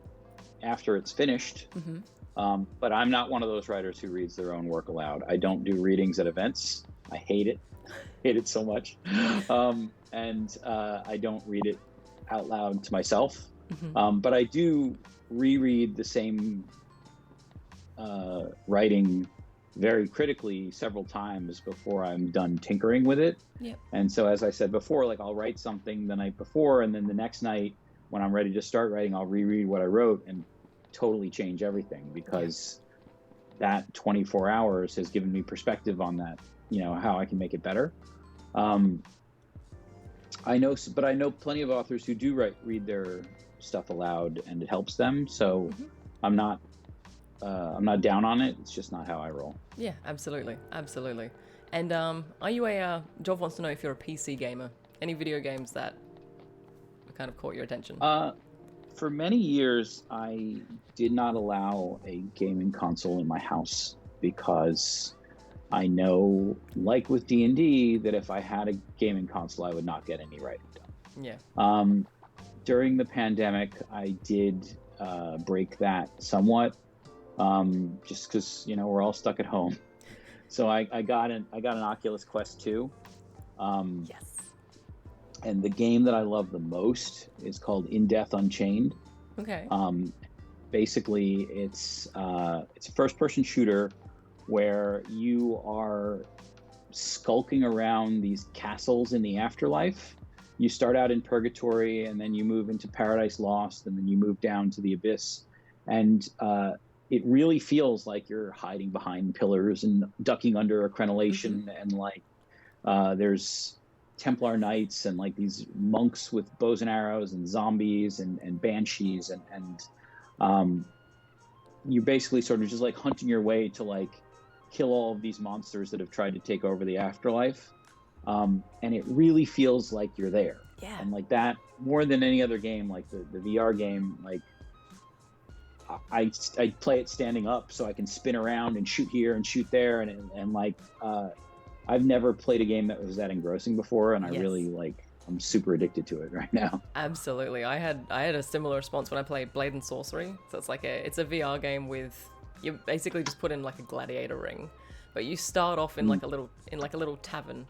after it's finished. Mm-hmm. But I'm not one of those writers who reads their own work aloud. I don't do readings at events. I hate it. Hate it so much. And I don't read it out loud to myself. Mm-hmm. But I do reread the same writing very critically several times before I'm done tinkering with it. Yep. And so, as I said before, like I'll write something the night before, and then the next night when I'm ready to start writing, I'll reread what I wrote and totally change everything, because that 24 hours has given me perspective on that, you know, how I can make it better. I know plenty of authors who do read their stuff aloud and it helps them. So Mm-hmm. I'm not down on it. It's just not how I roll. Yeah, absolutely. And are you Jov wants to know if you're a PC gamer. Any video games that kind of caught your attention? For many years, I did not allow a gaming console in my house because I know, like with D&D, that if I had a gaming console, I would not get any writing done. Yeah. During the pandemic, I did break that somewhat, just because, you know, we're all stuck at home. So I got an Oculus Quest 2. Yes. And the game that I love the most is called In Death Unchained. Okay. Basically, it's a first-person shooter where you are skulking around these castles in the afterlife. You start out in purgatory, and then you move into Paradise Lost, and then you move down to the abyss. And it really feels like you're hiding behind pillars and ducking under a crenellation, Mm-hmm. and like there's Templar knights and like these monks with bows and arrows and zombies and banshees and you're basically sort of just like hunting your way to like kill all of these monsters that have tried to take over the afterlife. And it really feels like you're there. Yeah. And like that, more than any other game, like the VR game, like I play it standing up so I can spin around and shoot here and shoot there. And like, I've never played a game that was that engrossing before. And I Yes. really I'm super addicted to it right now. Absolutely. I had a similar response when I played Blade and Sorcery. So it's a VR game with, you basically just put in like a gladiator ring, but you start off in like a little tavern,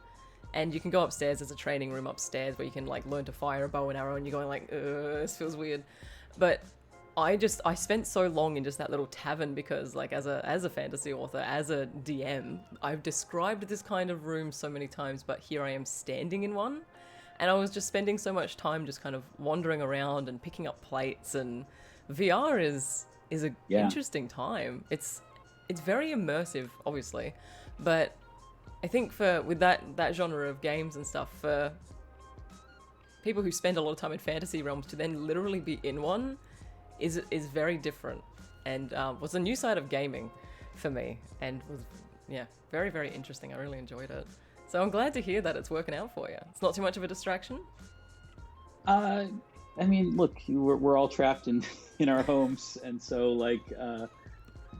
and you can go upstairs. There's a training room upstairs where you can like learn to fire a bow and arrow, and you're going like, this feels weird. But I spent so long in just that little tavern because, like, as a fantasy author, as a DM, I've described this kind of room so many times, but here I am standing in one. And I was just spending so much time just kind of wandering around and picking up plates, and VR is a interesting time. It's very immersive, obviously, but I think with that genre of games and stuff, for people who spend a lot of time in fantasy realms to then literally be in one is very different, and was a new side of gaming for me, and was Yeah, very, very interesting. I really enjoyed it. So I'm glad to hear that it's working out for you. It's not too much of a distraction. Uh, I mean, look, we're all trapped in in our homes, and so like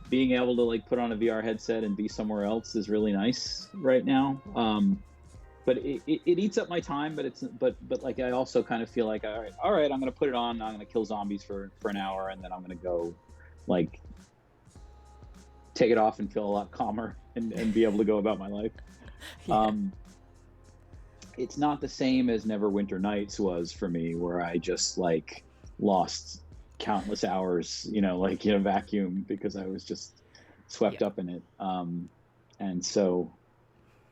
being able to like put on a VR headset and be somewhere else is really nice right now. But it eats up my time. But but like I also kind of feel like all right, I'm gonna put it on. I'm gonna kill zombies for an hour, and then I'm gonna go like take it off and feel a lot calmer and be able to go about my life. Yeah. It's not the same as Neverwinter Nights was for me, where I just like lost countless hours, like in a vacuum because I was just swept Yeah, up in it. And so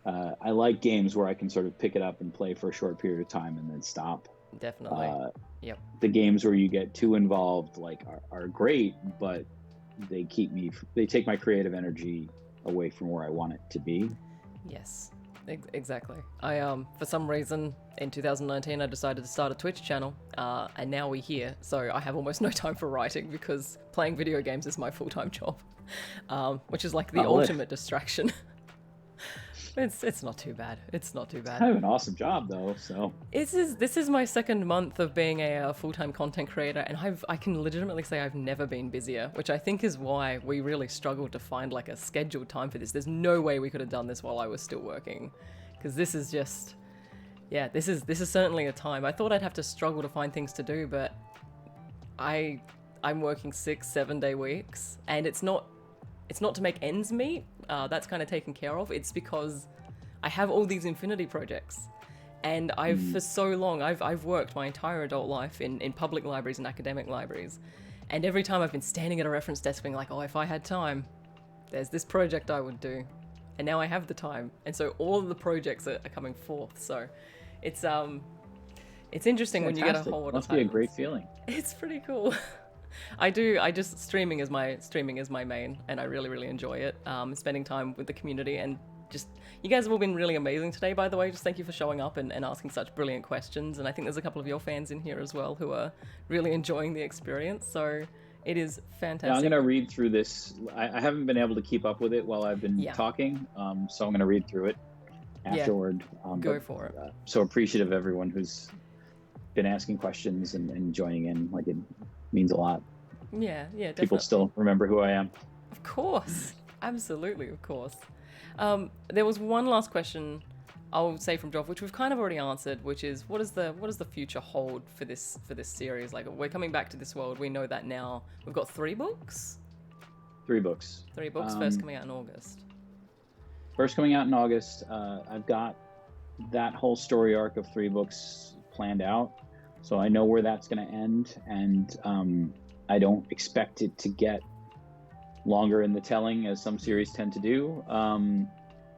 I like games where I can sort of pick it up and play for a short period of time and then stop. definitely. Uh, Yep. the games where you get too involved like are great, but they take my creative energy away from where I want it to be. Yes, exactly. I for some reason in 2019 I decided to start a Twitch channel, and now we're here. So I have almost no time for writing because playing video games is my full-time job, which is like the Oh, ultimate distraction. It's not too bad. It's not too bad. kind of an awesome job though. So This is my second month of being a full-time content creator, and I can legitimately say I've never been busier, which I think is why we really struggled to find like a scheduled time for this. There's no way we could have done this while I was still working, because this is just, yeah, this is certainly a time. I thought I'd have to struggle to find things to do, but I'm working 6-7 day weeks, and it's not to make ends meet. That's kind of taken care of. It's because I have all these infinity projects. And for so long, I've worked my entire adult life in public libraries and academic libraries. And every time I've been standing at a reference desk being like, oh, if I had time, there's this project I would do. And now I have the time. And so all of the projects are coming forth. So it's interesting when you get a whole lot of Must time. be a great feeling. It's pretty cool. Streaming is my main, and I really, really enjoy it. Spending time with the community, and just, you guys have all been really amazing today, by the way. Just thank you for showing up and asking such brilliant questions. And I think there's a couple of your fans in here as well who are really enjoying the experience. So it is fantastic. Yeah, I'm going to read through this. I haven't been able to keep up with it while I've been talking, so I'm going to read through it afterward. Go for it. So appreciative of everyone who's been asking questions and joining in. Like, it means a lot. Yeah, definitely. People still remember who I am. Of course. Absolutely, of course. There was one last question I'll say from Joff, which we've kind of already answered, which is what does the future hold for this series? Like, we're coming back to this world, we know that now. We've got 3 books? 3 books. 3 books, first coming out in August. First coming out in August. I've got that whole story arc of 3 books planned out, so I know where that's going to end, and I don't expect it to get longer in the telling as some series tend to do.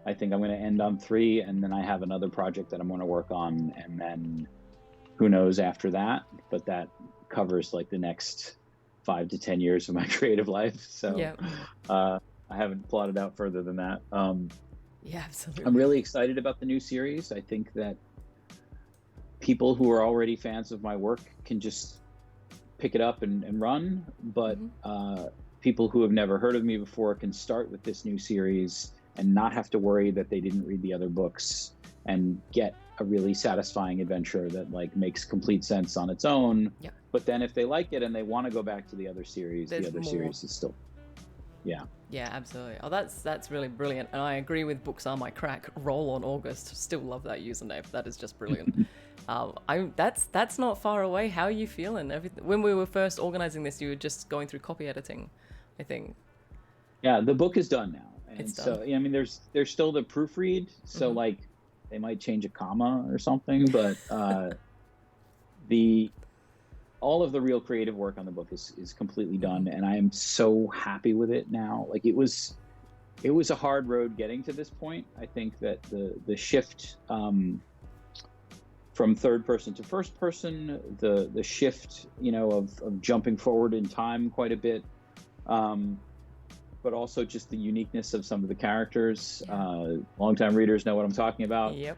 I think I'm going to end on 3, and then I have another project that I'm going to work on, and then who knows after that, but that covers like the next 5 to 10 years of my creative life. So Yeah. I haven't plotted out further than that. Yeah, absolutely. I'm really excited about the new series. I think that people who are already fans of my work can just pick it up and run, but people who have never heard of me before can start with this new series and not have to worry that they didn't read the other books and get a really satisfying adventure that like makes complete sense on its own. Yeah. But then if they like it and they want to go back to the other series, There's the other more. series is still, yeah. Yeah, absolutely. Oh, that's really brilliant. And I agree with Books Are My Crack. Roll on August. Still love that username. That is just brilliant. That's not far away. How are you feeling? When we were first organizing this, you were just going through copy editing, I think. Yeah, the book is done now. And It's so, done. I mean, there's still the proofread. So like they might change a comma or something, but all of the real creative work on the book is completely done, and I am so happy with it now. Like, it was a hard road getting to this point. I think that the shift from third person to first person, the shift, of jumping forward in time quite a bit, but also just the uniqueness of some of the characters. Longtime readers know what I'm talking about. Yep.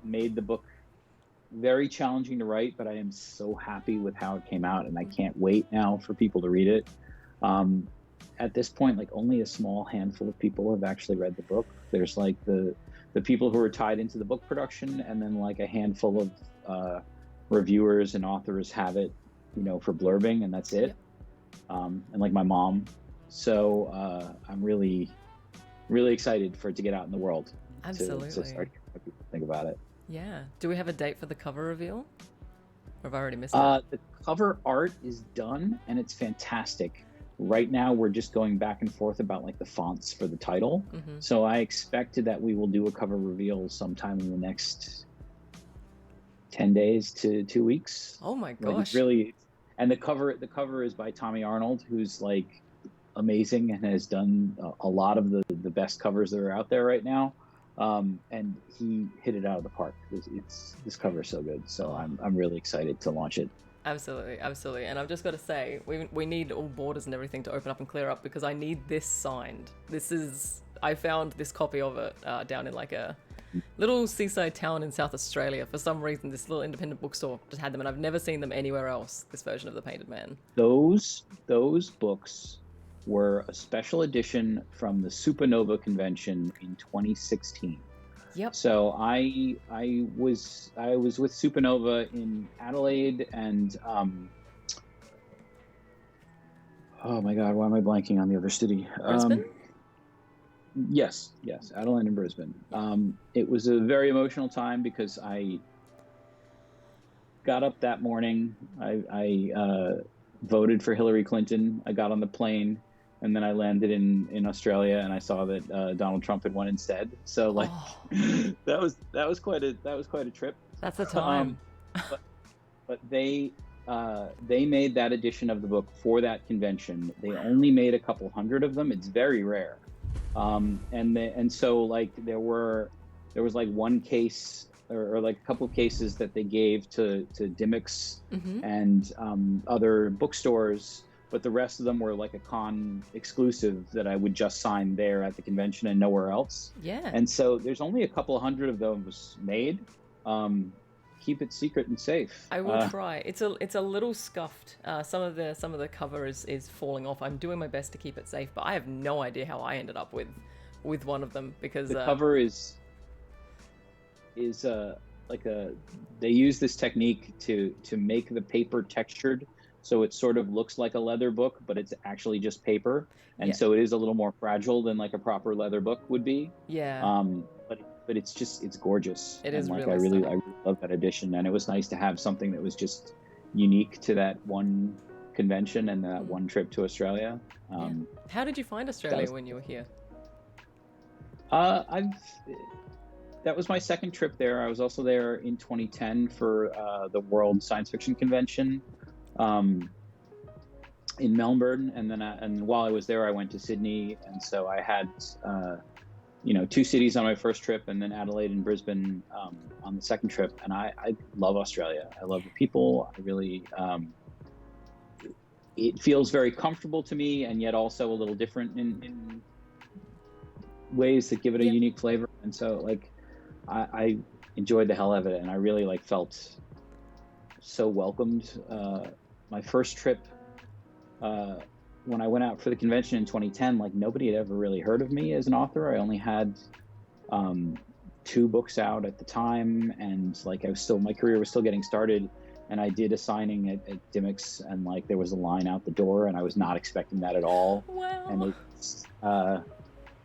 Made the book very challenging to write, but I am so happy with how it came out, and I can't wait now for people to read it. at this point, like only a small handful of people have actually read the book. There's like the people who are tied into the book production, and then like a handful of reviewers and authors have it, for blurbing, and that's it. Yep. And like my mom. So I'm really, really excited for it to get out in the world. Absolutely. To start getting people to think about it. Yeah. Do we have a date for the cover reveal? Or have I already missed it? The cover art is done, and it's fantastic. Right now, we're just going back and forth about like the fonts for the title. Mm-hmm. So I expected that we will do a cover reveal sometime in the next 10 days to 2 weeks. Oh my Like, gosh. it's really, and the cover is by Tommy Arnold, who's like amazing and has done a lot of the best covers that are out there right now. And he hit it out of the park. This cover is so good. So I'm really excited to launch it. Absolutely, absolutely. And I've just got to say, we need all borders and everything to open up and clear up, because I need this signed. I found this copy of it down in like a little seaside town in South Australia. For some reason, this little independent bookstore just had them, and I've never seen them anywhere else, this version of The Painted Man. Those books were a special edition from the Supernova convention in 2016. Yep. So I was with Supernova in Adelaide, and oh my God, why am I blanking on the other city? Brisbane? Yes, Adelaide and Brisbane. It was a very emotional time because I got up that morning. I voted for Hillary Clinton. I got on the plane, and then I landed in Australia, and I saw that Donald Trump had won instead. So like, that was quite a trip. That's the time. But they made that edition of the book for that convention. They only made a couple hundred of them. It's very rare. And so like there was like one case or like a couple of cases that they gave to Dymocks Mm-hmm. and other bookstores, but the rest of them were like a con exclusive that I would just sign there at the convention and nowhere else. Yeah. And so there's only a couple hundred of those made. Keep it secret and safe. I will try. It's a little scuffed. Some of the cover is falling off. I'm doing my best to keep it safe, but I have no idea how I ended up with one of them, because the cover is like they use this technique to make the paper textured, so it sort of looks like a leather book, but it's actually just paper, and so it is a little more fragile than like a proper leather book would be. Yeah. But it's gorgeous. It is like really I really stunning. love that edition, and it was nice to have something that was just unique to that one convention and that one trip to Australia. How did you find Australia when you were here? That was my second trip there. I was also there in 2010 for the World Science Fiction Convention in Melbourne, and then and while I was there, I went to Sydney, and so I had 2 cities on my first trip, and then Adelaide and Brisbane on the second trip. And I love Australia. I love the people. I really it feels very comfortable to me, and yet also a little different in ways that give it a unique flavor. And so like I enjoyed the hell out of it, and I really like felt so welcomed. My first trip, when I went out for the convention in 2010, like nobody had ever really heard of me as an author. I only had 2 books out at the time, and like my career was still getting started. And I did a signing at Dymocks, and like there was a line out the door, and I was not expecting that at all. Wow. And it's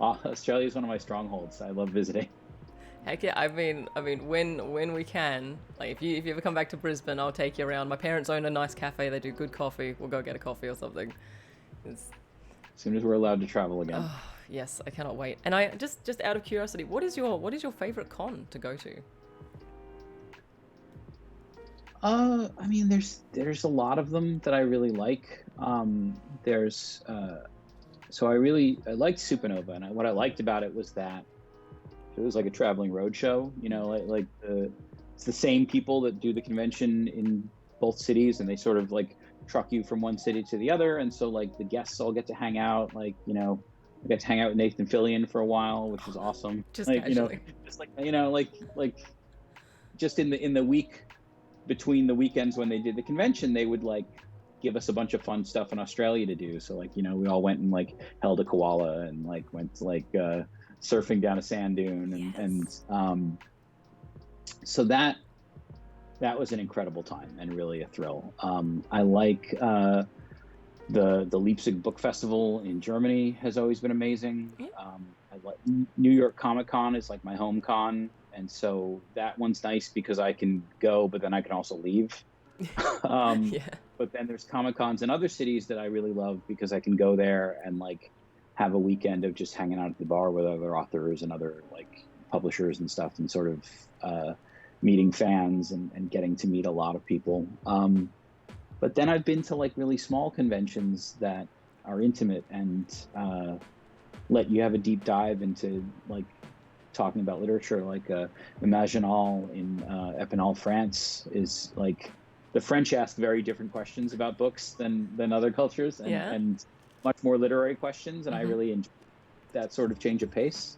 Australia is one of my strongholds. I love visiting. Heck yeah! I mean, when we can, like if you ever come back to Brisbane, I'll take you around. My parents own a nice cafe. They do good coffee. We'll go get a coffee or something. As soon as we're allowed to travel again. Oh, yes, I cannot wait. And I just out of curiosity, what is your favorite con to go to? I mean, there's a lot of them that I really like. So I liked Supernova, and what I liked about it was that it was like a traveling roadshow. It's the same people that do the convention in both cities, and they sort of like truck you from one city to the other. And so like the guests all get to hang out, I got to hang out with Nathan Fillion for a while, which was awesome. Just casually. Just in the week between the weekends when they did the convention, they would like give us a bunch of fun stuff in Australia to do. So like, we all went and like held a koala and like went to like surfing down a sand dune and so that was an incredible time and really a thrill. I like the Leipzig Book Festival in Germany has always been amazing. Yeah. I like New York Comic Con is like my home con, and so that one's nice because I can go, but then I can also leave. um, Yeah. but then there's Comic Cons in other cities that I really love because I can go there and like have a weekend of just hanging out at the bar with other authors and other like publishers and stuff, and sort of meeting fans and getting to meet a lot of people. But then I've been to like really small conventions that are intimate and let you have a deep dive into like talking about literature. Like Imaginal in Epinal, France is like the French ask very different questions about books than other cultures Yeah. and much more literary questions. And I Mm-hmm. really enjoy that sort of change of pace.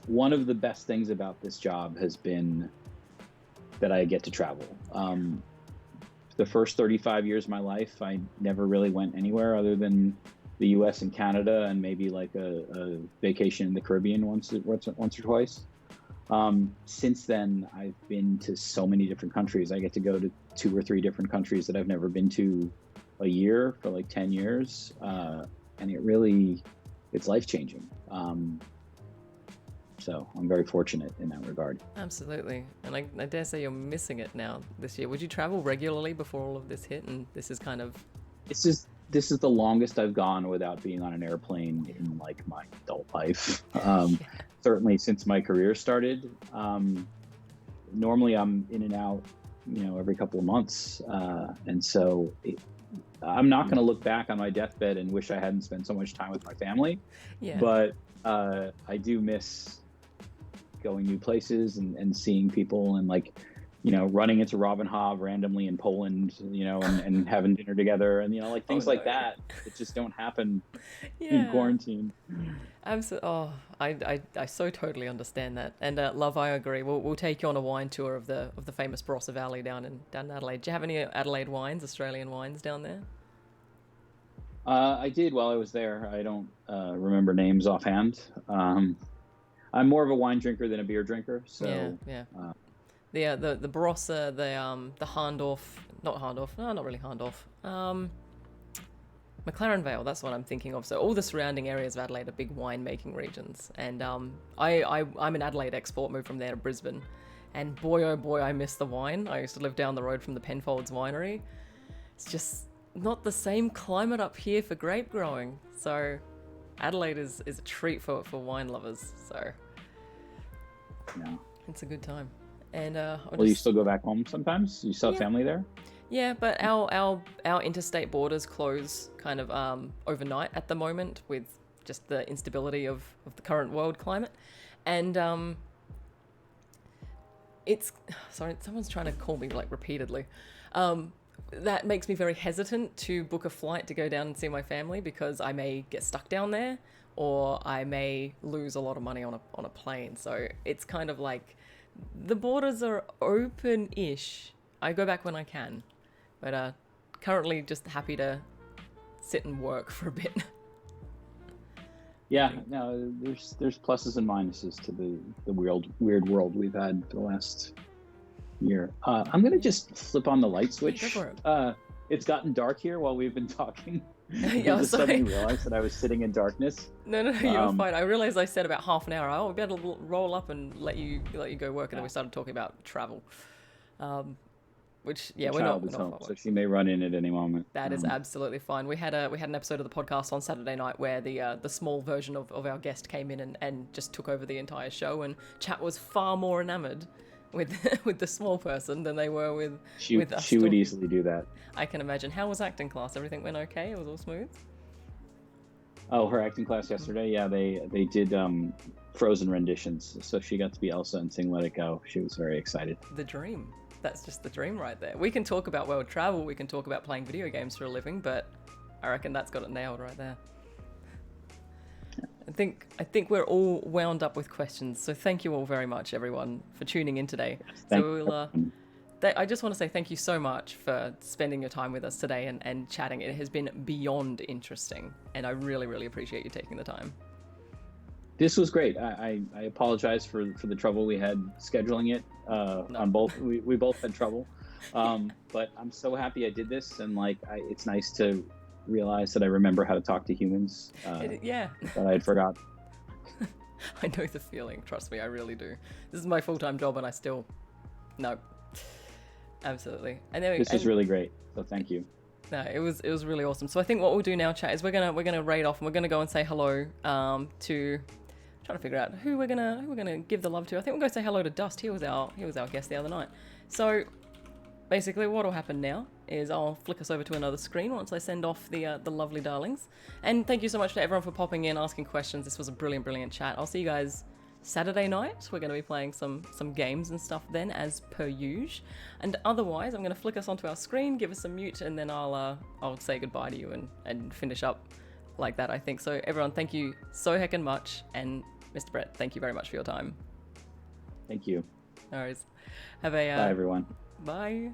One of the best things about this job has been that I get to travel. The first 35 years of my life, I never really went anywhere other than the US and Canada and maybe like a vacation in the Caribbean once or twice. Since then, I've been to so many different countries. I get to go to 2 or 3 different countries that I've never been to a year for like 10 years. And it's life-changing. So I'm very fortunate in that regard. Absolutely. And I dare say you're missing it now this year. Would you travel regularly before all of this hit? And this is kind of... This is the longest I've gone without being on an airplane in like my adult life. Certainly since my career started. Normally I'm in and out, every couple of months. And so I'm not going to look back on my deathbed and wish I hadn't spent so much time with my family. Yeah. But I do miss going new places and seeing people and like, running into Robin Hobb randomly in Poland, and having dinner together and, like things like that just don't happen in quarantine. Absolutely. Oh, I so totally understand that. And love, I agree. We'll take you on a wine tour of the famous Barossa Valley down in Adelaide. Do you have any Adelaide wines, Australian wines down there? I did while I was there. I don't remember names offhand. I'm more of a wine drinker than a beer drinker. So yeah. The Barossa, the Harndorf, not really Harndorf. McLaren Vale, that's what I'm thinking of. So all the surrounding areas of Adelaide are big wine-making regions. And I'm an Adelaide export, moved from there to Brisbane. And boy, oh boy, I miss the wine. I used to live down the road from the Penfolds winery. It's just not the same climate up here for grape growing. So Adelaide is a treat for wine lovers. So yeah, it's a good time. And you still go back home sometimes? You still have family there? Yeah, but our interstate borders close kind of overnight at the moment with just the instability of the current world climate. And it's... Sorry, someone's trying to call me like repeatedly. That makes me very hesitant to book a flight to go down and see my family because I may get stuck down there or I may lose a lot of money on a plane. So it's kind of like the borders are open-ish. I go back when I can. But currently just happy to sit and work for a bit. Yeah, no, there's pluses and minuses to the weird world we've had for the last year. I'm going to just flip on the light switch. Go for it. It's gotten dark here while we've been talking. Yeah, I just sorry. suddenly realized that I was sitting in darkness. No, you're fine. I realized I said about half an hour. Oh, we better roll up and let you go work, and then we started talking about travel. Which, yeah, we're not home, so she may run in at any moment. That is absolutely fine. We had an episode of the podcast on Saturday night where the small version of our guest came in and just took over the entire show, and chat was far more enamored with the small person than they were with us. She would easily do that. I can imagine. How was acting class? Everything went okay? It was all smooth? Oh, her acting class yesterday? Yeah, they did Frozen renditions, so she got to be Elsa and sing Let It Go. She was very excited. The dream. That's just the dream right there. We can talk about world travel, we can talk about playing video games for a living, but I reckon that's got it nailed right there. I think we're all wound up with questions, so thank you all very much, everyone, for tuning in today. So we'll I just want to say thank you so much for spending your time with us today and chatting. It has been beyond interesting, and I really, really appreciate you taking the time. This was great. I apologize for the trouble we had scheduling it. No. On both, we both had trouble. But I'm so happy I did this, and like, it's nice to realize that I remember how to talk to humans. Yeah. That I had forgot. I know the feeling. Trust me, I really do. This is my full-time job, and I still, no, absolutely. This was really great. So thank you. No, it was really awesome. So I think what we'll do now, chat, is we're gonna raid off, and we're gonna go and say hello to. Trying to figure out who we're gonna give the love to. I think we're gonna say hello to Dust. He was our guest the other night. So basically, what will happen now is I'll flick us over to another screen once I send off the lovely darlings. And thank you so much to everyone for popping in, asking questions. This was a brilliant chat. I'll see you guys Saturday night. We're gonna be playing some games and stuff then, as per usual. And otherwise, I'm gonna flick us onto our screen, give us a mute, and then I'll say goodbye to you and finish up like that, I think. So everyone, thank you so heckin' much, and Mr. Brett, thank you very much for your time. Thank you. No worries. Have a Bye, everyone. Bye.